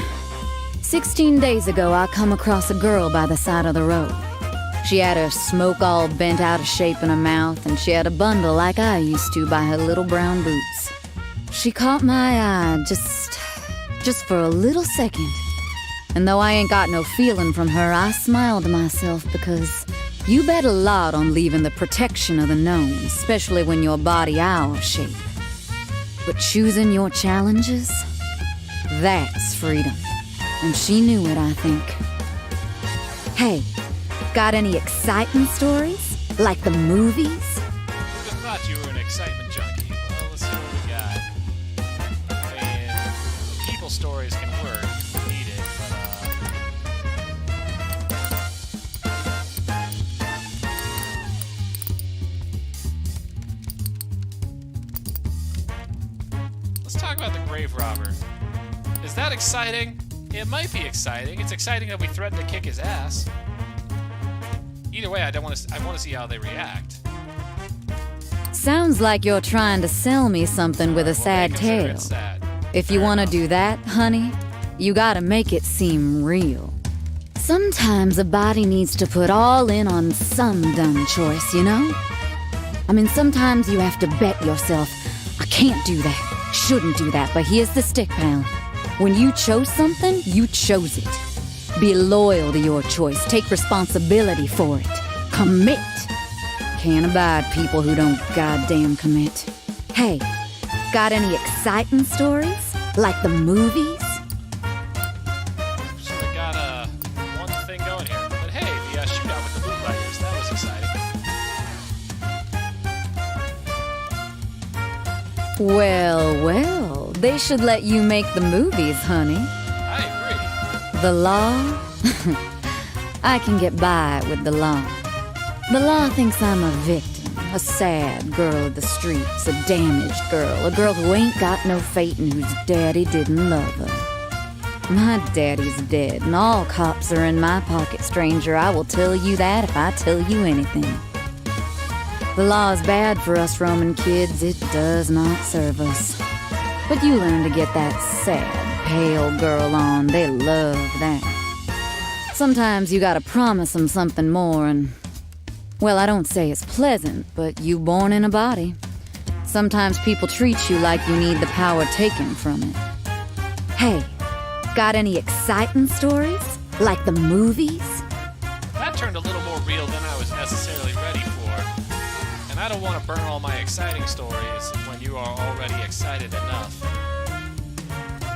16 days ago, I come across a girl by the side of the road. She had her smoke all bent out of shape in her mouth, and she had a bundle like I used to by her little brown boots. She caught my eye just for a little second. And though I ain't got no feeling from her, I smiled to myself because you bet a lot on leaving the protection of the known, especially when your body owl shape. But choosing your challenges, that's freedom. And she knew it, I think. Hey, got any exciting stories? Like the movies? Who'd have thought you were an excitement junkie? Well, let's see what we got. I mean, people stories can work if needed, let's talk about the grave robber. Is that exciting? It might be exciting. It's exciting that we threatened to kick his ass. Either way, I want to see how they react. Sounds like you're trying to sell me something with a sad tale. Sad. If you want to do that, honey, you gotta make it seem real. Sometimes a body needs to put all in on some dumb choice, you know? I mean, sometimes you have to bet yourself, I can't do that, shouldn't do that, but here's the stick, pal. When you chose something, you chose it. Be loyal to your choice. Take responsibility for it. Commit. Can't abide people who don't goddamn commit. Hey, got any exciting stories? Like the movies? So we got one thing going here. But hey, the shootout with the bootleggers, that was exciting. Well, they should let you make the movies, honey. I agree. The law? I can get by with the law. The law thinks I'm a victim, a sad girl of the streets, a damaged girl, a girl who ain't got no fate and whose daddy didn't love her. My daddy's dead, and all cops are in my pocket, stranger. I will tell you that if I tell you anything. The law is bad for us Roman kids. It does not serve us. But you learn to get that sad, pale girl on. They love that. Sometimes you gotta promise them something more and... Well, I don't say it's pleasant, but you born in a body. Sometimes people treat you like you need the power taken from it. Hey, got any exciting stories? Like the movies? That turned a little more real than I was necessarily ready for. And I don't want to burn all my exciting stories when you are already excited enough.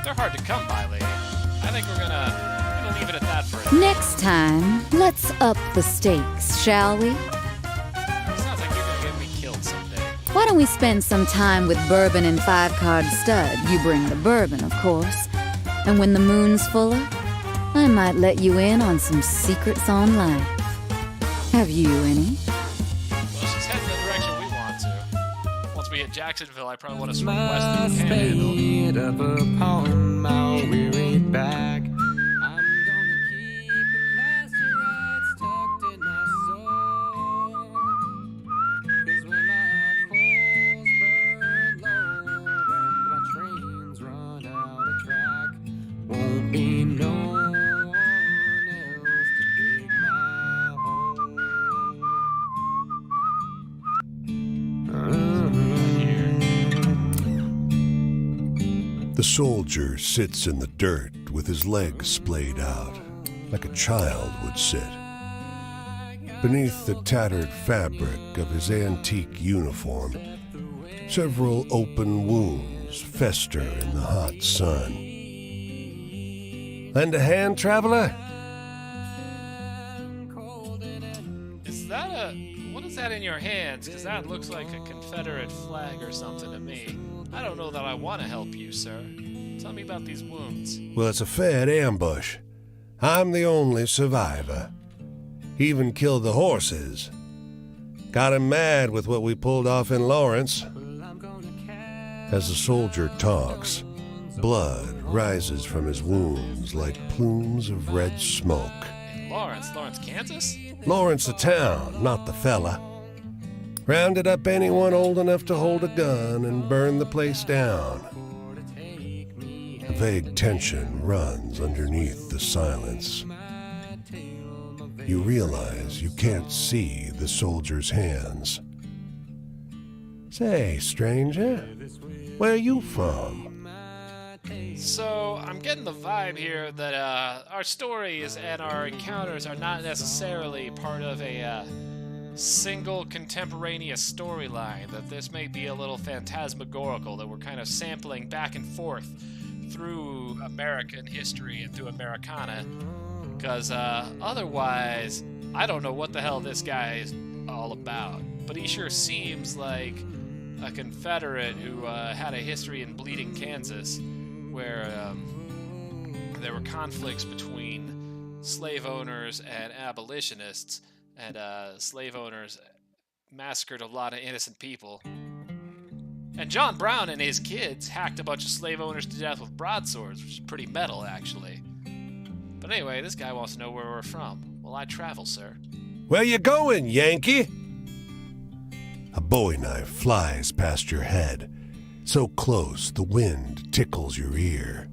They're hard to come by, lady. I think we're gonna leave it at that for a Next time, let's up the stakes, shall we? Sounds like you're gonna get me killed Why don't we spend some time with bourbon and 5-card stud? You bring the bourbon, of course. And when the moon's fuller, I might let you in on some secrets on life. Have you any? Well, she's heading the direction we want to. Once we hit Jacksonville, I probably want to swing west of the Panhandle. Up upon my weary back. I'm gonna keep the last rights tucked in my soul. 'Cause when my coals burn low and my trains run out of track, won't be no one else to dig my hole. The soldier sits in the dirt with his legs splayed out, like a child would sit. Beneath the tattered fabric of his antique uniform, several open wounds fester in the hot sun. Lend a hand, traveler? What is that in your hands? Because that looks like a Confederate flag or something to me. I don't know that I want to help you, sir. Tell me about these wounds. Well, it's a Fed ambush. I'm the only survivor. Even killed the horses. Got him mad with what we pulled off in Lawrence. As the soldier talks, blood rises from his wounds like plumes of red smoke. Lawrence, Kansas? Lawrence the town, not the fella. Rounded up anyone old enough to hold a gun and burn the place down. A vague tension runs underneath the silence. You realize you can't see the soldier's hands. Say, stranger, where you from? So, I'm getting the vibe here that our stories and our encounters are not necessarily part of a single contemporaneous storyline, that this may be a little phantasmagorical, that we're kind of sampling back and forth through American history and through Americana, because otherwise, I don't know what the hell this guy is all about, but he sure seems like a Confederate who had a history in Bleeding, Kansas, where there were conflicts between slave owners and abolitionists, and slave owners massacred a lot of innocent people. And John Brown and his kids hacked a bunch of slave owners to death with broadswords, which is pretty metal, actually. But anyway, this guy wants to know where we're from. Well, I travel, sir. Where you going, Yankee? A bowie knife flies past your head, so close the wind tickles your ear.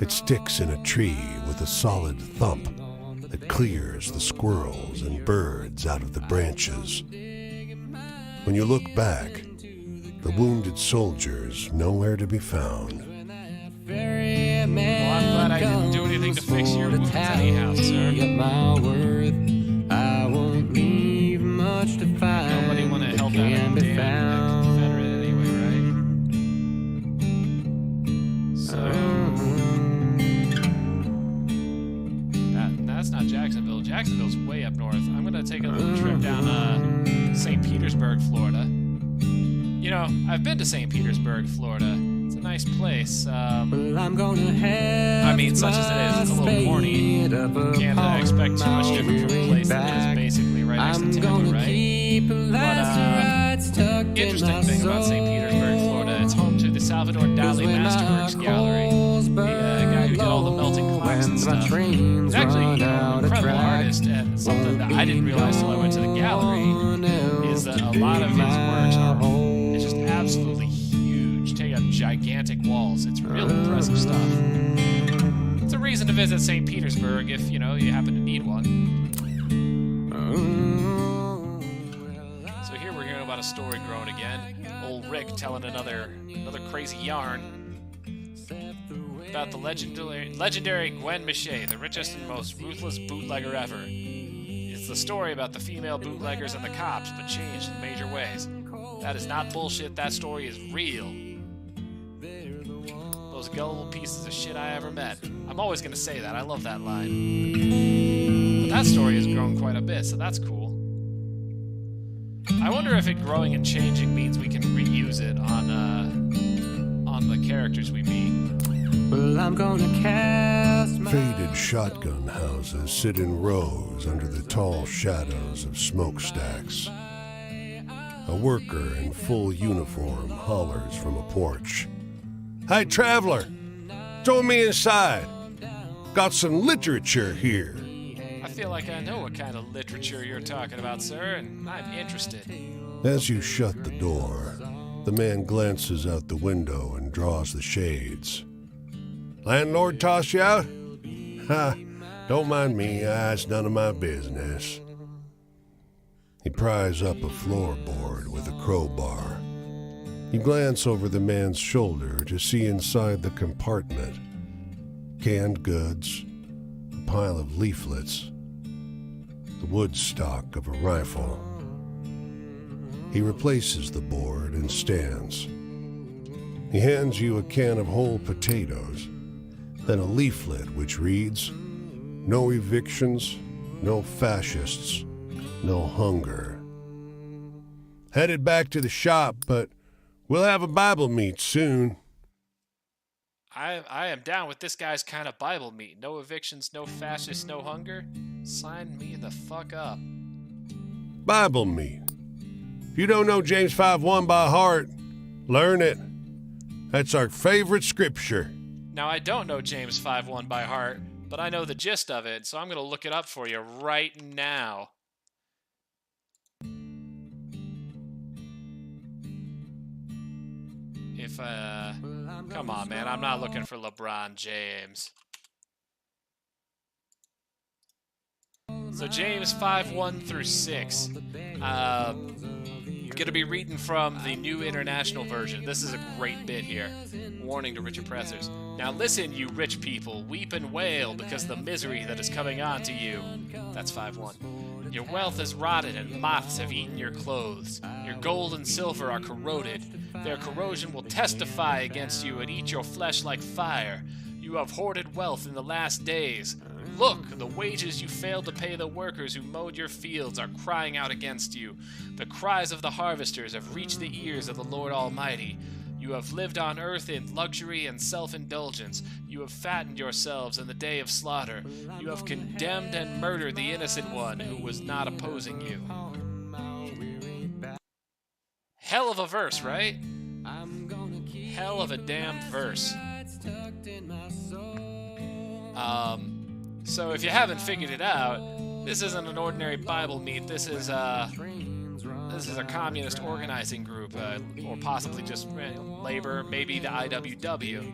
It sticks in a tree with a solid thump that clears the squirrels and birds out of the branches. When you look back, the wounded soldier's nowhere to be found. Well, I'm glad I didn't do anything to fix your wounds anyhow, sir. Nobody want to help out a damn Confederate anyway, right? So... That's not Jacksonville. Jacksonville's way up north. I'm going to take a little trip down St. Petersburg, Florida. You know, I've been to St. Petersburg, Florida. It's a nice place. I mean, such as it is, it's a little horny. Can't expect too much different from a place that is basically right next to Tampa, right? But, interesting thing about St. Petersburg, Florida, it's home to the Salvador Dali Masterworks Gallery. The guy who did all the melting clocks and stuff. He's actually an incredible artist, and something that I didn't realize till I went to the gallery is that a lot of his works are just absolutely huge, take up gigantic walls. It's real impressive stuff. It's a reason to visit St. Petersburg if, you know, you happen to need one. So here we're hearing about a story growing again. Old Rick telling another crazy yarn about the legendary Gwen Miche, the richest and most ruthless bootlegger ever. It's the story about the female bootleggers and the cops, but changed in major ways. That is not bullshit, that story is real. Most gullible pieces of shit I ever met. I'm always gonna say that, I love that line. But that story has grown quite a bit, so that's cool. I wonder if it growing and changing means we can reuse it on the characters we meet. Well, I'm gonna cast my Faded shotgun houses sit in rows under the tall shadows of smokestacks. A worker in full uniform hollers from a porch. "Hey, traveler! Throw me inside! Got some literature here!" I feel like I know what kind of literature you're talking about, sir, and I'm interested. As you shut the door, the man glances out the window and draws the shades. "Landlord toss you out? Ha! Don't mind me, it's none of my business." He pries up a floorboard with a crowbar. You glance over the man's shoulder to see inside the compartment canned goods, a pile of leaflets, the wood stock of a rifle. He replaces the board and stands. He hands you a can of whole potatoes, then a leaflet which reads, "No evictions, no fascists, no hunger." "Headed back to the shop, but we'll have a Bible meet soon." I am down with this guy's kind of Bible meet. No evictions, no fascists, no hunger. Sign me the fuck up. Bible meet. If you don't know James 5:1 by heart, learn it. That's our favorite scripture. Now, I don't know James 5:1 by heart, but I know the gist of it, so I'm going to look it up for you right now. Come on, man, I'm not looking for LeBron James. So James 5:1 through 6. Going to be reading from the New International Version. This is a great bit here. Warning to rich oppressors. "Now listen, you rich people, weep and wail because of the misery that is coming on to you." That's 5:1. "Your wealth is rotted and moths have eaten your clothes. Your gold and silver are corroded. Their corrosion will testify against you and eat your flesh like fire. You have hoarded wealth in the last days. Look, the wages you failed to pay the workers who mowed your fields are crying out against you. The cries of the harvesters have reached the ears of the Lord Almighty. You have lived on earth in luxury and self-indulgence. You have fattened yourselves in the day of slaughter. You have condemned and murdered the innocent one who was not opposing you." Hell of a verse, right? Hell of a damn verse. So if you haven't figured it out, this isn't an ordinary Bible meet. This is a communist organizing group, or possibly just labor, maybe the IWW.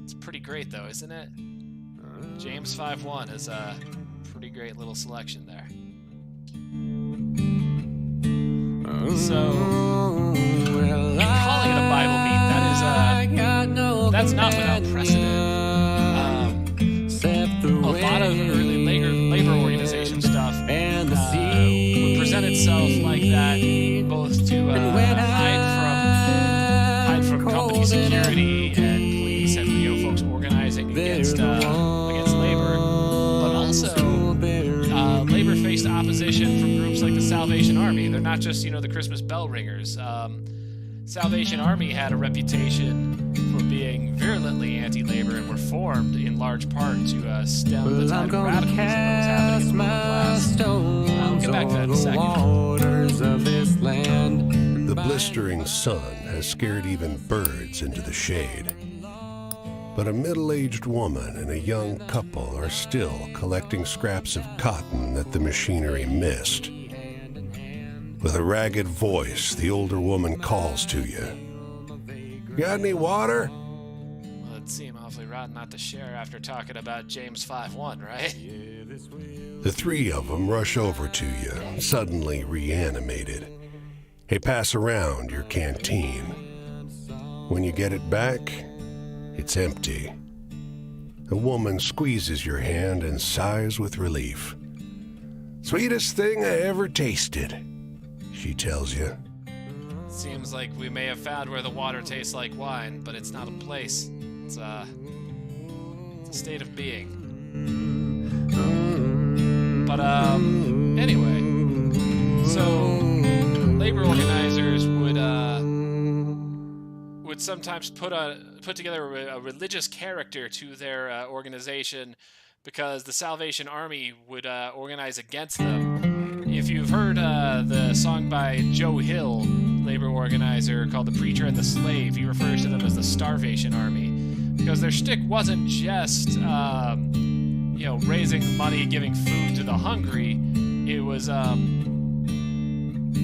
It's pretty great, though, isn't it? James 5:1 is a pretty great little selection there. So, in calling it a Bible meet, that's not without precedent. A lot of early labor organization stuff would present itself like that, both to hide from company security and police and folks organizing against labor, but also labor faced opposition from groups like the Salvation Army. They're not just the Christmas bell ringers. Salvation Army had a reputation for being virulently anti-labor and were formed in large part to stem the tide of radicalism that was happening in the middle class. I'll get back to that in a second. The blistering sun has scared even birds into the shade. But a middle-aged woman and a young couple are still collecting scraps of cotton that the machinery missed. With a ragged voice, the older woman calls to you. "Got any water?" Well, it'd seem awfully rotten not to share after talking about James 5:1, right? The three of them rush over to you, suddenly reanimated. They pass around your canteen. When you get it back, it's empty. The woman squeezes your hand and sighs with relief. "Sweetest thing I ever tasted," she tells you. Seems like we may have found where the water tastes like wine, but it's not a place. It's a state of being. But, anyway, So, labor organizers would sometimes put together a religious character to their organization because the Salvation Army would organize against them. If you've heard the song by Joe Hill, labor organizer, called The Preacher and the Slave, he refers to them as the Starvation Army because their shtick wasn't just raising money, giving food to the hungry.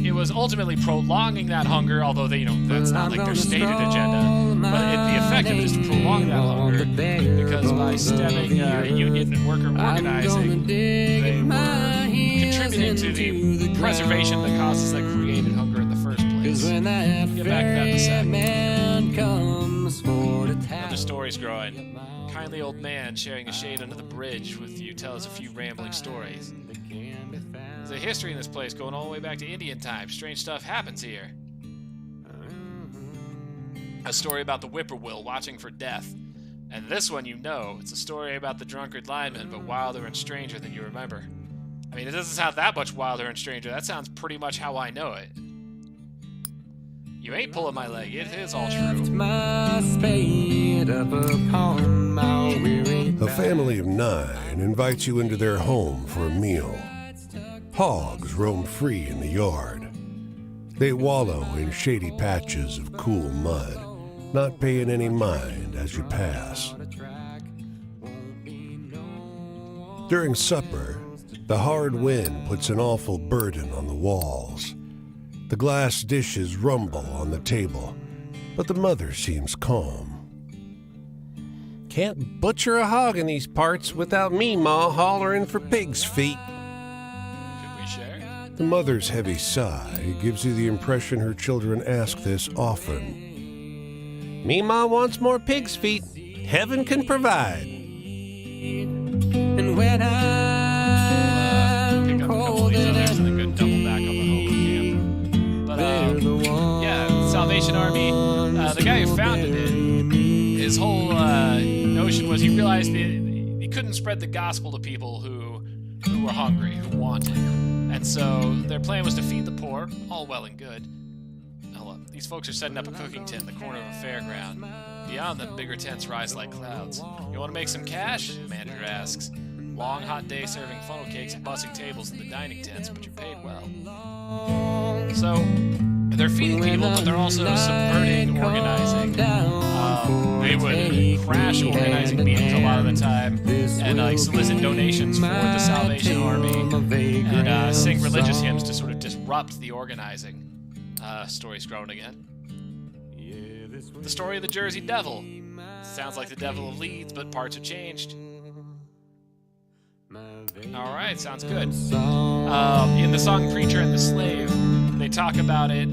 It was ultimately prolonging that hunger, although that's not like their stated agenda. But the effect of it is to prolong that hunger, because by stemming union and worker organizing, they were contributing to the preservation of the causes that created hunger in the first place. We'll get back to that in a second. Another story's growing. Kindly old man sharing a shade under the bridge with you tells a few rambling stories. There's a history in this place going all the way back to Indian times. Strange stuff happens here. A story about the whippoorwill watching for death. And this one it's a story about the drunkard lineman, but wilder and stranger than you remember. I mean, it doesn't sound that much wilder and stranger. That sounds pretty much how I know it. You ain't pulling my leg. It is all true. A family of 9 invites you into their home for a meal. Hogs roam free in the yard. They wallow in shady patches of cool mud, not paying any mind as you pass. During supper, the hard wind puts an awful burden on the walls. The glass dishes rumble on the table, but the mother seems calm. Can't butcher a hog in these parts without me, Ma, hollering for pig's feet. Could we share? The mother's heavy sigh gives you the impression her children ask this often. Me, Ma, wants more pig's feet. Heaven can provide. And when I'm Pick up a couple of these others and then go double back on the Hobo camp. But, yeah, Salvation Army, the guy who founded it, his whole notion was he realized that he couldn't spread the gospel to people who were hungry, who wanted. And so their plan was to feed the poor, all well and good. Hold up. These folks are setting up a cooking tent in the corner of a fairground. Beyond them, bigger tents rise like clouds. You want to make some cash? The manager asks. Long, hot day serving funnel cakes and bussing tables in the dining tents, but you're paid well. So, they're feeding people, but they're also subverting organizing. They would crash organizing meetings a lot of the time and solicit donations for the Salvation Army and sing religious hymns to sort of disrupt the organizing. Story's growing again. The story of the Jersey Devil. Sounds like the Devil of Leeds, but parts are changed. Alright, sounds good. In the song Preacher and the Slave, they talk about it,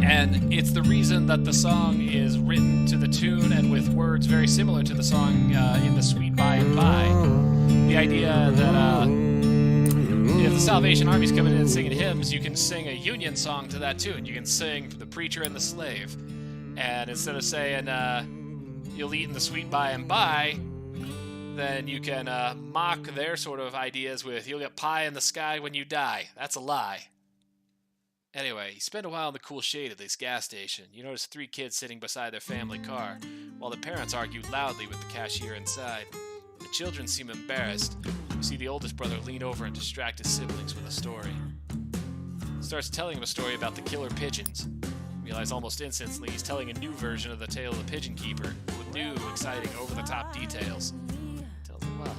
and it's the reason that the song is written to the tune and with words very similar to the song in the Sweet By and By. The idea that if the Salvation Army's coming in and singing hymns, you can sing a Union song to that tune. You can sing The Preacher and the Slave. And instead of saying, you'll eat in the Sweet By and By, then you can mock their sort of ideas with, you'll get pie in the sky when you die. That's a lie. Anyway, you spend a while in the cool shade of this gas station. You notice 3 kids sitting beside their family car, while the parents argue loudly with the cashier inside. The children seem embarrassed. You see the oldest brother lean over and distract his siblings with a story. He starts telling him a story about the killer pigeons. You realize almost instantly he's telling a new version of the tale of the pigeon keeper, with new, exciting, over-the-top details. Tells him well.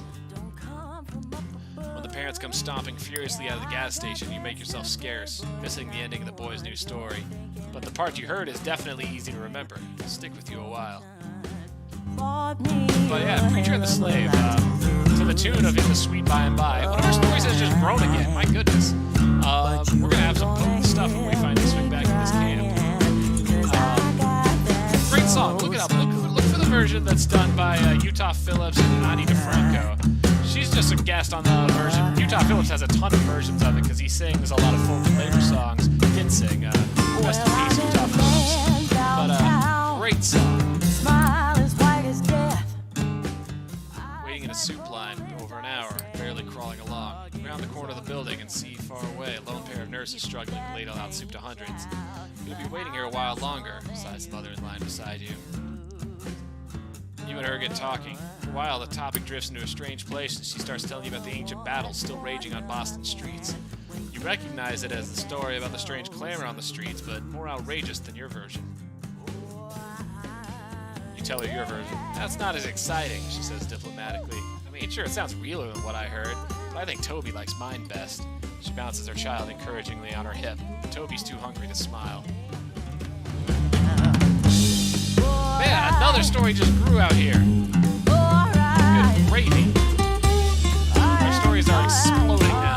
When the parents come stomping furiously out of the gas station, you make yourself scarce, missing the ending of the boy's new story. But the part you heard is definitely easy to remember. It'll stick with you a while. But yeah, Preacher and the Slave, to the tune of In the Sweet By and By. One of our stories has just grown again, my goodness. We're gonna have some potent stuff when we finally swing back to this camp. Great song, look it up. Look for the version that's done by Utah Phillips and Ani DeFranco. She's just a guest on the version. Utah Phillips has a ton of versions of it because he sings a lot of folk and labor songs. He did sing. Rest in peace, Utah Phillips. But great song. Waiting in a soup line over an hour, barely crawling along. We're gonna around the corner of the building and see far away a lone pair of nurses struggling to ladle out soup to hundreds. You'll be waiting here a while longer, sighs the mother in line beside you. You and her get talking. For a while, the topic drifts into a strange place as she starts telling you about the ancient battles still raging on Boston streets. You recognize it as the story about the strange clamor on the streets, but more outrageous than your version. You tell her your version. That's not as exciting, she says diplomatically. I mean, sure, it sounds realer than what I heard, but I think Toby likes mine best. She bounces her child encouragingly on her hip. Toby's too hungry to smile. Man, another story just grew out here. Good gravy. Our stories are exploding now.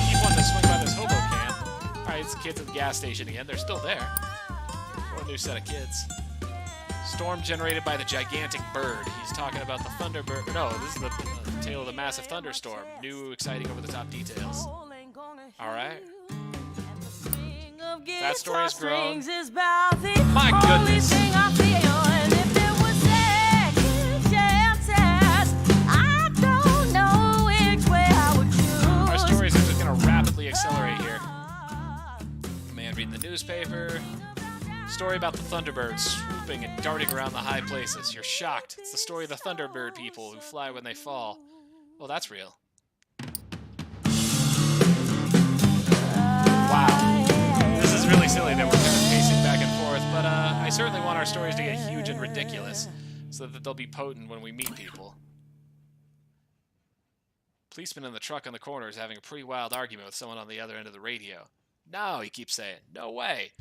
Keep wanting to swing by this hobo camp. Alright, it's the kids at the gas station again. They're still there. Or a new set of kids. Storm generated by the gigantic bird. He's talking about the Thunderbird. No, this is the tale of the massive thunderstorm. New, exciting, over-the-top details. Alright. That story has grown. My goodness. Our stories are just going to rapidly accelerate here. A man reading the newspaper. Story about the Thunderbirds swooping and darting around the high places. You're shocked. It's the story of the Thunderbird people who fly when they fall. Oh, that's real. Wow. This is really silly that we're kind of pacing back and forth, but I certainly want our stories to get huge and ridiculous so that they'll be potent when we meet people. Policeman in the truck on the corner is having a pretty wild argument with someone on the other end of the radio. No, he keeps saying. No way.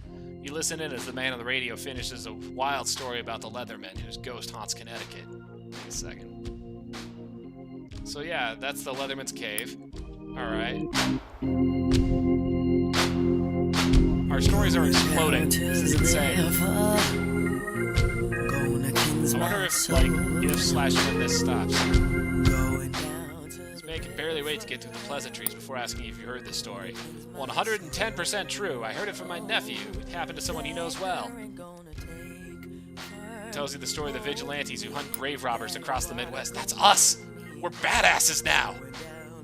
You listen in as the man on the radio finishes a wild story about the Leatherman whose ghost haunts Connecticut. Wait a second. So yeah, that's the Leatherman's cave. Alright. Our stories are exploding. This is insane. I wonder if this stops. This man can barely wait to get through the pleasantries before asking if you heard this story. 110% true. I heard it from my nephew. It happened to someone he knows well. It tells you the story of the vigilantes who hunt grave robbers across the Midwest. That's us! We're badasses now!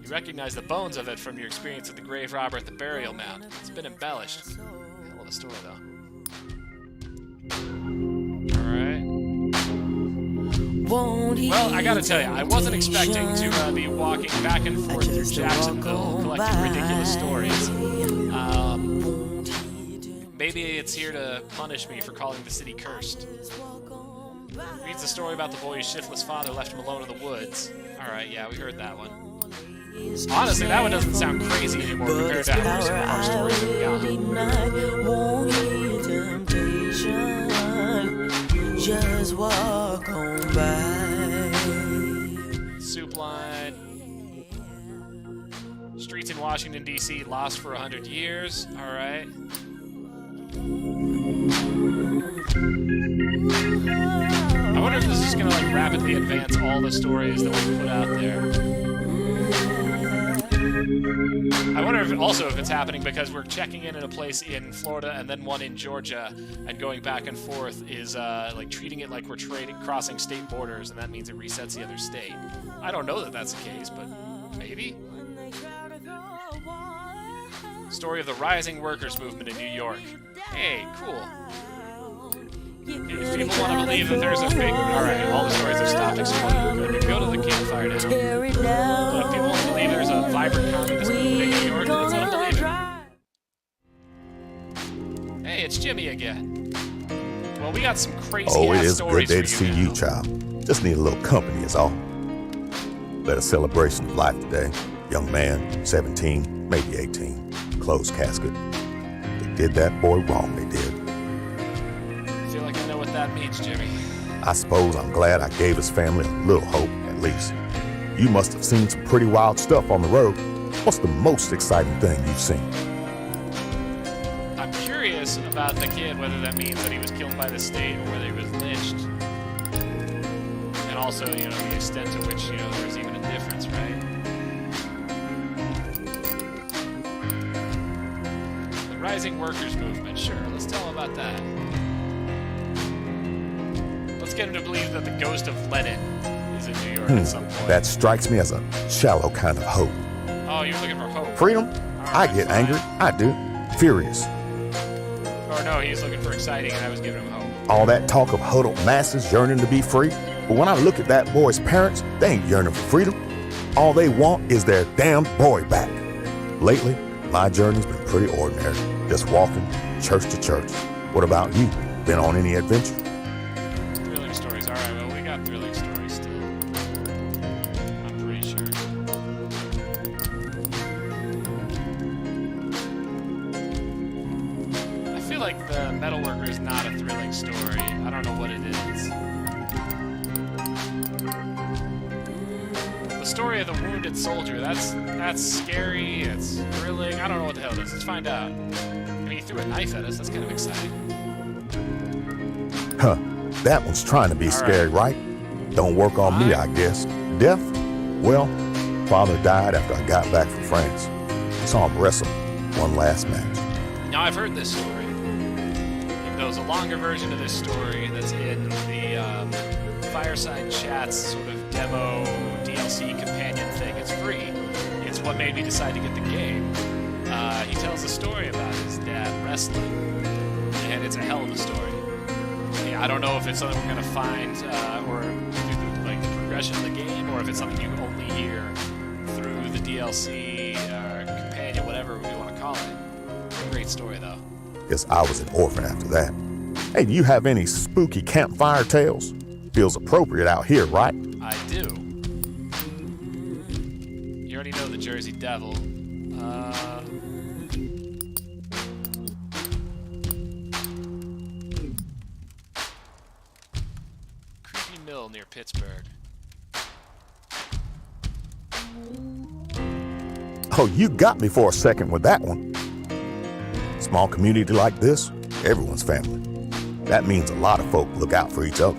You recognize the bones of it from your experience with the grave robber at the burial mound. It's been embellished. Hell of a story, though. Alright. Well, I gotta tell you, I wasn't expecting to be walking back and forth through Jacksonville collecting ridiculous stories. Maybe it's here to punish me for calling the city cursed. Reads the story about the boy whose shiftless father left him alone in the woods. Alright, yeah, we heard that one. Honestly, that one doesn't sound crazy anymore compared to our stories we've got. Just walk on by. Soup line. Streets in Washington, D.C. lost for 100 years. Alright. I wonder if this is just gonna like rapidly advance all the stories that we put out there. I wonder if it's happening because we're checking in at a place in Florida and then one in Georgia, and going back and forth is like treating it like we're crossing state borders, and that means it resets the other state. I don't know that that's the case, but maybe. Story of the rising workers movement in New York. Hey, cool. If people want to believe that there's a big... Alright, all the stories have stopped exploding. We're good. Go to the campfire now. But if people want to believe there's a vibrant communist movement in New York, let's let them believe it. Hey, it's Jimmy again. Well, we got some crazy Oh, it is a stories good day to for you see now. you, child. Just need a little company is all. Let a celebration of life today. Young man, 17, maybe 18. Closed casket. They did that boy wrong, they did. I feel like I know what that means, Jimmy. I suppose I'm glad I gave his family a little hope, at least. You must have seen some pretty wild stuff on the road. What's the most exciting thing you've seen? I'm curious about the kid, whether that means that he was killed by the state or whether he was lynched. And also, the extent to which, there's even a difference, right? The rising workers movement, sure. Let's tell him about that. Let's get him to believe that the ghost of Lenin visit New York at some point. That strikes me as a shallow kind of hope. Oh, you're looking for hope. Freedom? I right, get fine. angry. I do. Furious. Or no, he's looking for exciting, and I was giving him hope. All that talk of huddled masses yearning to be free. But when I look at that boy's parents, they ain't yearning for freedom. All they want is their damn boy back. Lately, my journey's been pretty ordinary. Just walking church to church. What about you? Been on any adventure? Thrilling stories. All right, well, we got thrilling stories still. I'm pretty sure. I feel like the metalworker is not a thrilling story. I don't know what it is. The story of the wounded soldier, that's scary, it's thrilling. I don't know what the hell it is. Let's find out. I mean, he threw a knife at us. That's kind of exciting. Huh. That one's trying to be scary, right? Don't work on me, I guess. Death? Well, father died after I got back from France. Saw him wrestle one last match. Now, I've heard this story. Even though there's a longer version of this story that's in the Fireside Chats sort of demo DLC companion thing. It's free. It's what made me decide to get the game. He tells a story about his dad wrestling, and it's a hell of a story. Yeah, I don't know if it's something we're going to find or through the progression of the game, or if it's something you only hear through the DLC or companion, whatever we want to call it. Great story, though. Guess I was an orphan after that. Hey, do you have any spooky campfire tales? Feels appropriate out here, right? I do. You already know the Jersey Devil. Creepy Mill near Pittsburgh. Oh, you got me for a second with that one. Small community like this, everyone's family. That means a lot of folk look out for each other.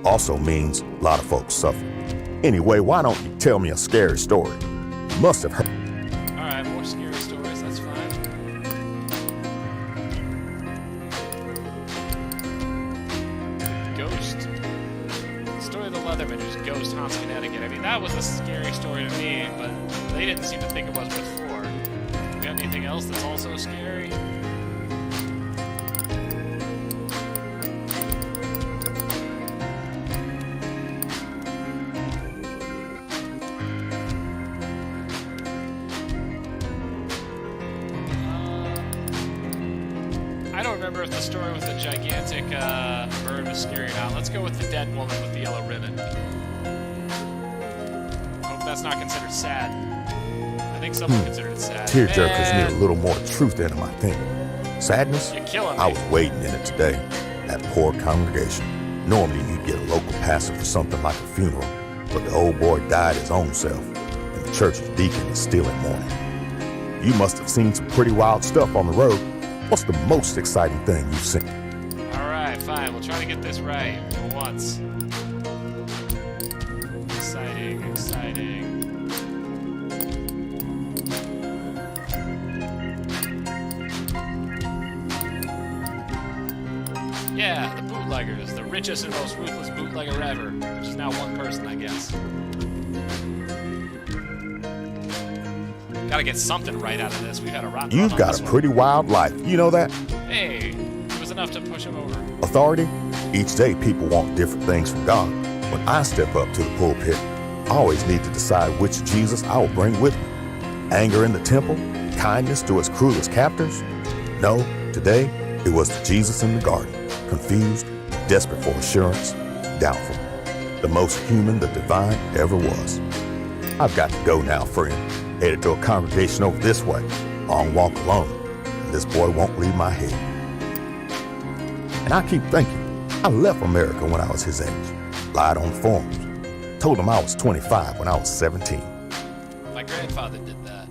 Also means a lot of folks suffer. Anyway, why don't you tell me a scary story? You must have heard. Alright, more scary stories, that's fine. Ghost. Story of the Leatherman whose ghost haunts Connecticut. I mean, that was a scary story to me, but they didn't seem to think it was before. We got anything else that's also scary? I don't remember if the story with the gigantic bird was scary or not. Let's go with the dead woman with the yellow ribbon. Hope that's not considered sad. I think someone considered it sad. Tearjerkers need a little more truth in them, I think. Sadness? You're killing me. I was waiting in it today. That poor congregation. Normally you'd get a local pastor for something like a funeral, but the old boy died his own self, and the church's deacon is still in mourning. You must have seen some pretty wild stuff on the road. What's the most exciting thing you've seen? Alright, fine. We'll try to get this right for once. Exciting, exciting. Yeah, the bootleggers, the richest and most ruthless bootlegger ever, which is now one person, I guess. Gotta get something right out of this. We've had a rotten run You've on got this a one. pretty wild life. You know that? Hey, it was enough to push him over. Authority? Each day people want different things from God. When I step up to the pulpit, I always need to decide which Jesus I will bring with me. Anger in the temple? Kindness to its cruelest captors? No, today it was the Jesus in the garden. Confused, desperate for assurance, doubtful. The most human the divine ever was. I've got to go now, friend. Headed to a congregation over this way. Long walk alone. And this boy won't leave my head. And I keep thinking, I left America when I was his age. Lied on the forms. Told him I was 25 when I was 17. My grandfather did that.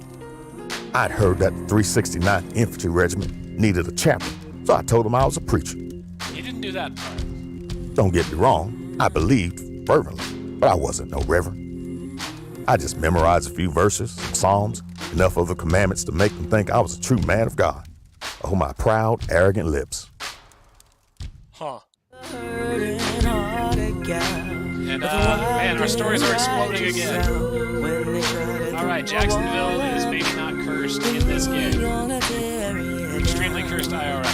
I'd heard that the 369th Infantry Regiment needed a chaplain, so I told him I was a preacher. You didn't do that part. Don't get me wrong, I believed fervently, but I wasn't no reverend. I just memorized a few verses, some psalms, enough of the commandments to make them think I was a true man of God. Oh, my proud, arrogant lips. Huh. Hurting hearted gal. And, man, again. Our stories are exploding again. Alright, Jacksonville is maybe not cursed in this game. Extremely cursed IRL.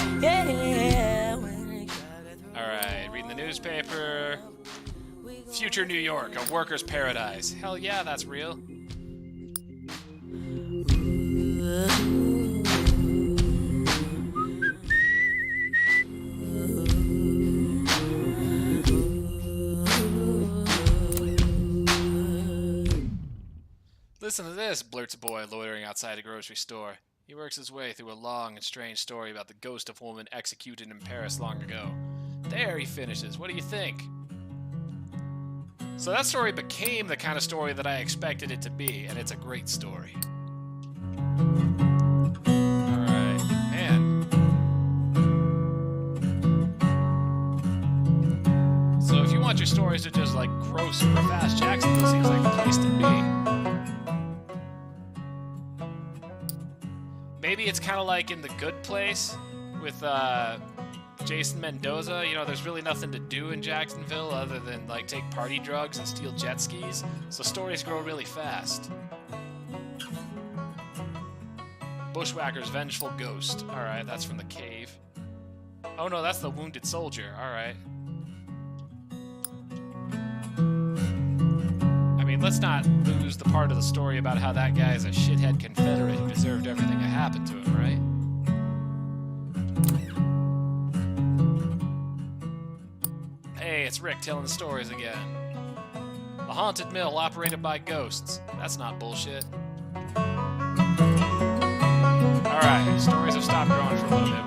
Alright, reading the newspaper. Future New York, a worker's paradise. Hell yeah, that's real. Listen to this, blurts a boy loitering outside a grocery store. He works his way through a long and strange story about the ghost of a woman executed in Paris long ago. There, he finishes. What do you think? So that story became the kind of story that I expected it to be, and it's a great story. Alright, man. So if you want your stories to just, like, grow super fast, Jacksonville seems like the place to be. Maybe it's kind of like in The Good Place with Jason Mendoza. You know, there's really nothing to do in Jacksonville other than like take party drugs and steal jet skis. So stories grow really fast. Bushwhacker's Vengeful Ghost. Alright, that's from The Cave. Oh no, that's The Wounded Soldier. Alright. I mean, let's not lose the part of the story about how that guy is a shithead Confederate who deserved everything that happened to him, right? Hey, it's Rick telling the stories again. A haunted mill operated by ghosts. That's not bullshit. Alright, stories have stopped growing for a little bit.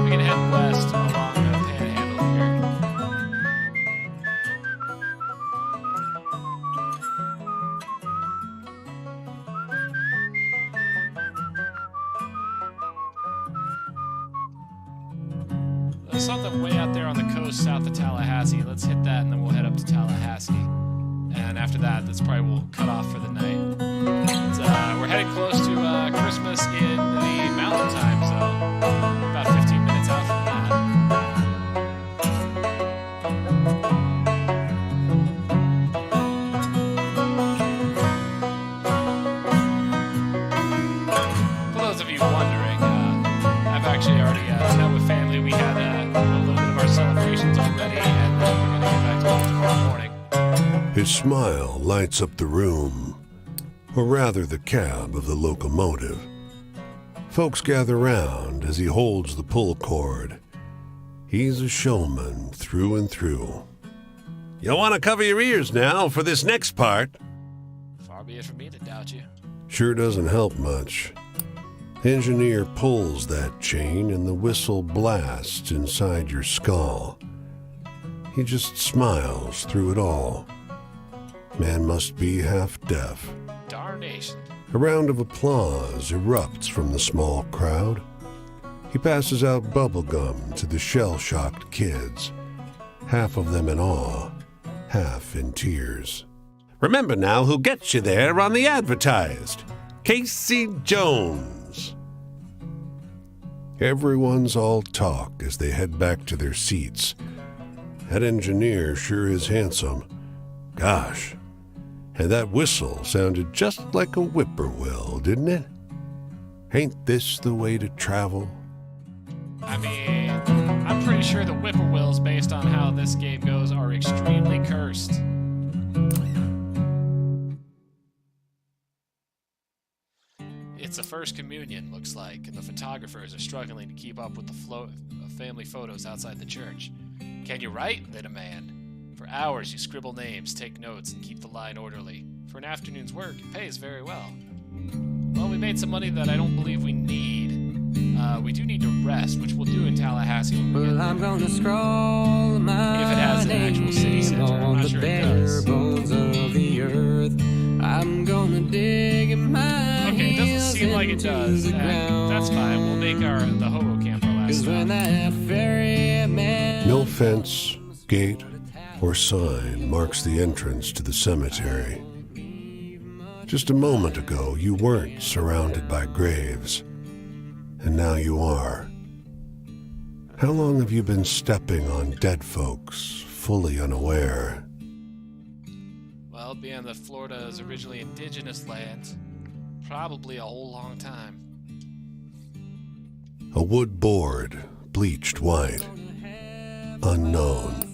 We can head west along the panhandle here. There's something way out there on the coast south of Tallahassee. Let's hit that and then we'll head up to Tallahassee. And after that, that's probably we'll cut off for the night. We're heading close to Christmas in the Mountain Time Zone. About 15 minutes out from that. For those of you wondering, I've actually already met with family. We had a little bit of our celebrations already, and we're going to get back to it tomorrow morning. His smile lights up the room, or rather the cab of the locomotive. Folks gather round as he holds the pull cord. He's a showman through and through. You'll want to cover your ears now for this next part. Far be it from me to doubt you. Sure doesn't help much. Engineer pulls that chain and the whistle blasts inside your skull. He just smiles through it all. Man must be half deaf. Darnation. A round of applause erupts from the small crowd. He passes out bubble gum to the shell-shocked kids, half of them in awe, half in tears. Remember now who gets you there on the advertised. Casey Jones. Everyone's all talk as they head back to their seats. That engineer sure is handsome. Gosh. And that whistle sounded just like a whippoorwill, didn't it? Ain't this the way to travel? I mean, I'm pretty sure the whippoorwills, based on how this game goes, are extremely cursed. It's the first communion, looks like, and the photographers are struggling to keep up with the flow of family photos outside the church. Can you write? They demand. For hours, you scribble names, take notes, and keep the line orderly. For an afternoon's work, it pays very well. Well, we made some money that I don't believe we need. We do need to rest, which we'll do in Tallahassee when we get there. I'm gonna scroll my If it has an actual city center, I'm not sure it does. bones of the earth. I'm gonna dig in my Okay, it doesn't seem like it does, into the and that's fine. We'll make the hobo camp our last 'Cause when stop. that ferryman No fence, gate, or sign marks the entrance to the cemetery. Just a moment ago, you weren't surrounded by graves, and now you are. How long have you been stepping on dead folks, fully unaware? Well, being that Florida is originally indigenous land, probably a whole long time. A wood board, bleached white. Unknown.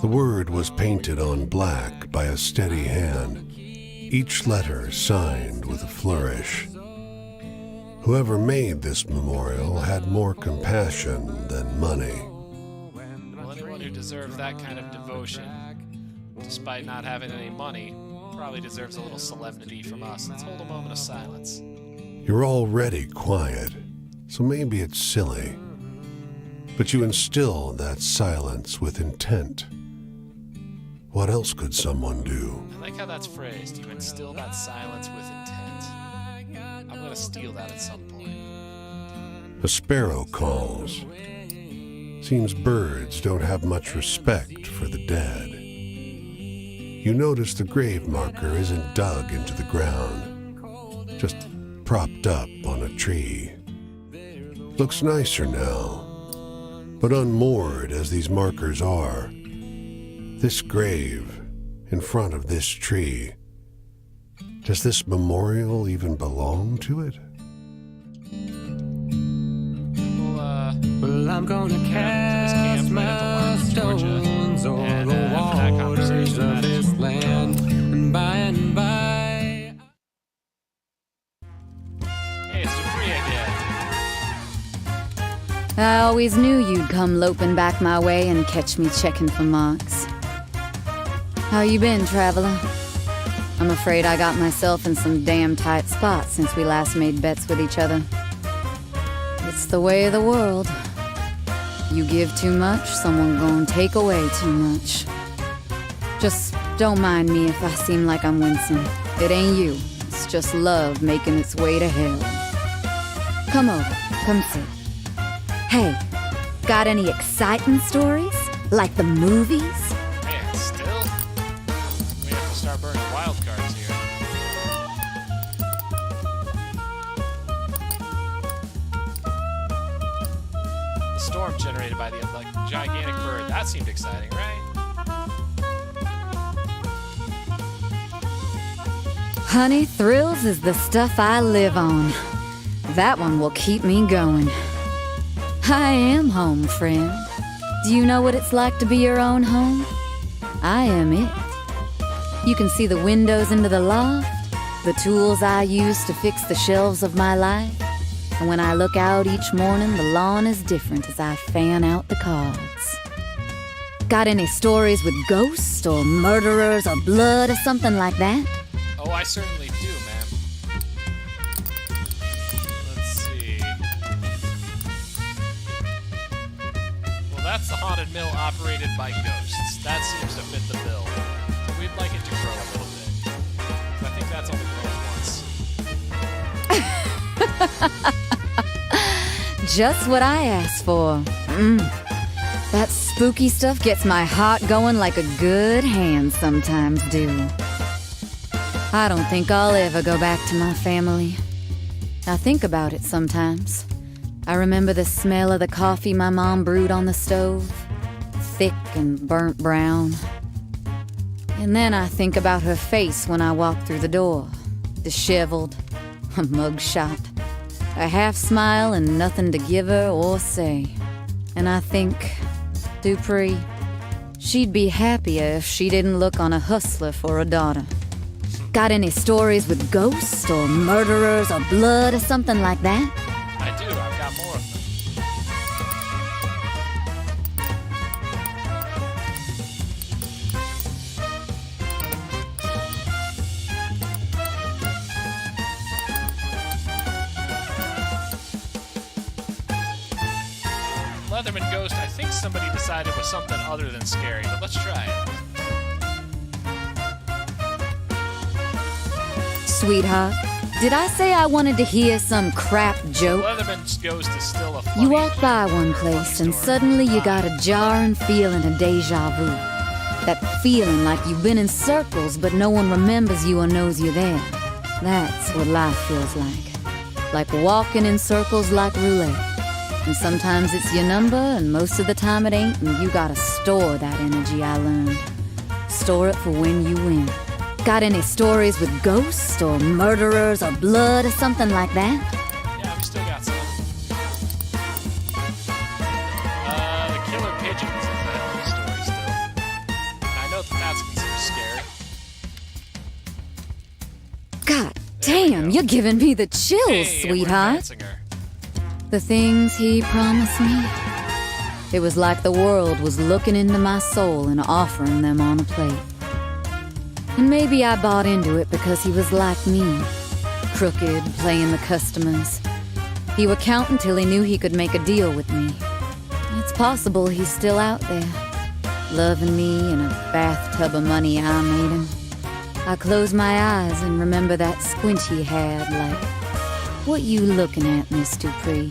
The word was painted on black by a steady hand, each letter signed with a flourish. Whoever made this memorial had more compassion than money. Well, anyone who deserves that kind of devotion, despite not having any money, probably deserves a little solemnity from us. Let's hold a moment of silence. You're already quiet, so maybe it's silly. But you instill that silence with intent. What else could someone do? I like how that's phrased. You instill that silence with intent. I'm gonna steal that at some point. A sparrow calls. Seems birds don't have much respect for the dead. You notice the grave marker isn't dug into the ground, just propped up on a tree. Looks nicer now, but unmoored as these markers are, this grave in front of this tree, does this memorial even belong to it? Well, I'm gonna cast my stones on the waters of this land, and by Hey, it's Dupree again. I always knew you'd come loping back my way and catch me checking for marks. How you been, traveler? I'm afraid I got myself in some damn tight spots since we last made bets with each other. It's the way of the world. You give too much, someone gon' take away too much. Just don't mind me if I seem like I'm wincing. It ain't you. It's just love making its way to hell. Come over, come sit. Hey, got any exciting stories? Like the movies? Man, still? We have to start burning wild cards here. The storm generated by the gigantic bird. That seemed exciting, right? Honey, thrills is the stuff I live on. That one will keep me going. I am home, friend. Do you know what it's like to be your own home? I am it. You can see the windows into the loft, the tools I use to fix the shelves of my life. And when I look out each morning, the lawn is different as I fan out the cards. Got any stories with ghosts or murderers or blood or something like that? Oh, I certainly do, ma'am. Let's see. Well, that's the haunted mill operated by ghosts. That seems to fit the bill. We'd like it to grow a little bit. I think that's only grown once. Just what I asked for. That spooky stuff gets my heart going like a good hand sometimes do. I don't think I'll ever go back to my family. I think about it sometimes. I remember the smell of the coffee my mom brewed on the stove, thick and burnt brown. And then I think about her face when I walked through the door, disheveled, a mugshot, a half smile and nothing to give her or say. And I think, Dupree, she'd be happier if she didn't look on a hustler for a daughter. Got any stories with ghosts or murderers or blood or something like that? I do. I've got more of them. Leatherman Ghost, I think somebody decided was something other than scary, but let's try it. Sweetheart, did I say I wanted to hear some crap joke? Leatherman's Ghost is still a funny You walk by one place and suddenly you got a jarring feeling of deja vu. That feeling like you've been in circles but no one remembers you or knows you're there. That's what life feels like. Like walking in circles like roulette. And sometimes it's your number and most of the time it ain't, and you gotta store that energy, I learned. Store it for when you win. Got any stories with ghosts or murderers or blood or something like that? Yeah, I've still got some. The killer pigeons is a hell of a story still. I know that's considered scary. God damn, you're giving me the chills, Hey, and we're sweetheart. dancing her. The things he promised me. It was like the world was looking into my soul and offering them on a plate. And maybe I bought into it because he was like me, crooked, playing the customers. He would count until he knew he could make a deal with me. It's possible he's still out there, loving me in a bathtub of money I made him. I close my eyes and remember that squint he had, like, "What you looking at, Miss Dupree?"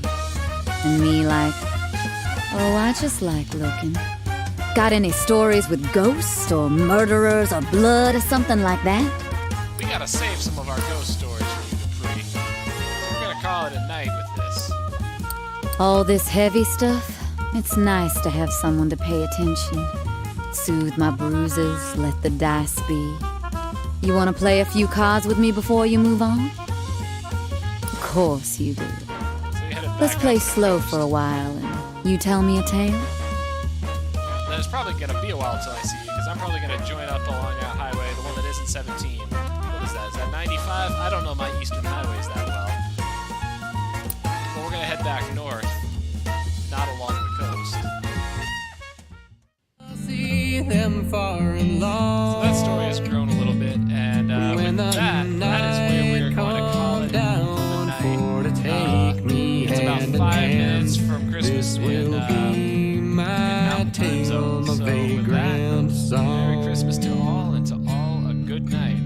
And me like, "Oh, I just like looking." Got any stories with ghosts or murderers or blood or something like that? We gotta save some of our ghost stories for you, Dupree. So we're gonna call it a night with this. All this heavy stuff, it's nice to have someone to pay attention. Soothe my bruises, let the dice be. You want to play a few cards with me before you move on? Of course you do. So you headed back Let's play up to the slow coast. for a while and you tell me a tale? Then it's probably gonna be a while until I see you, because I'm probably gonna join up along that highway, the one that isn't 17. What is that? Is that 95? I don't know my eastern highways that well. But we're gonna head back north, not along the coast. See them far and So long. that story has grown a little bit, and When with the that is where we're going to call it down for to the night. take me It's about hand 5 in minutes hand. from Christmas This will in be my Mountain Time tale, Zone. my So with vagrant that, song. Merry Christmas to all, and to all a good night.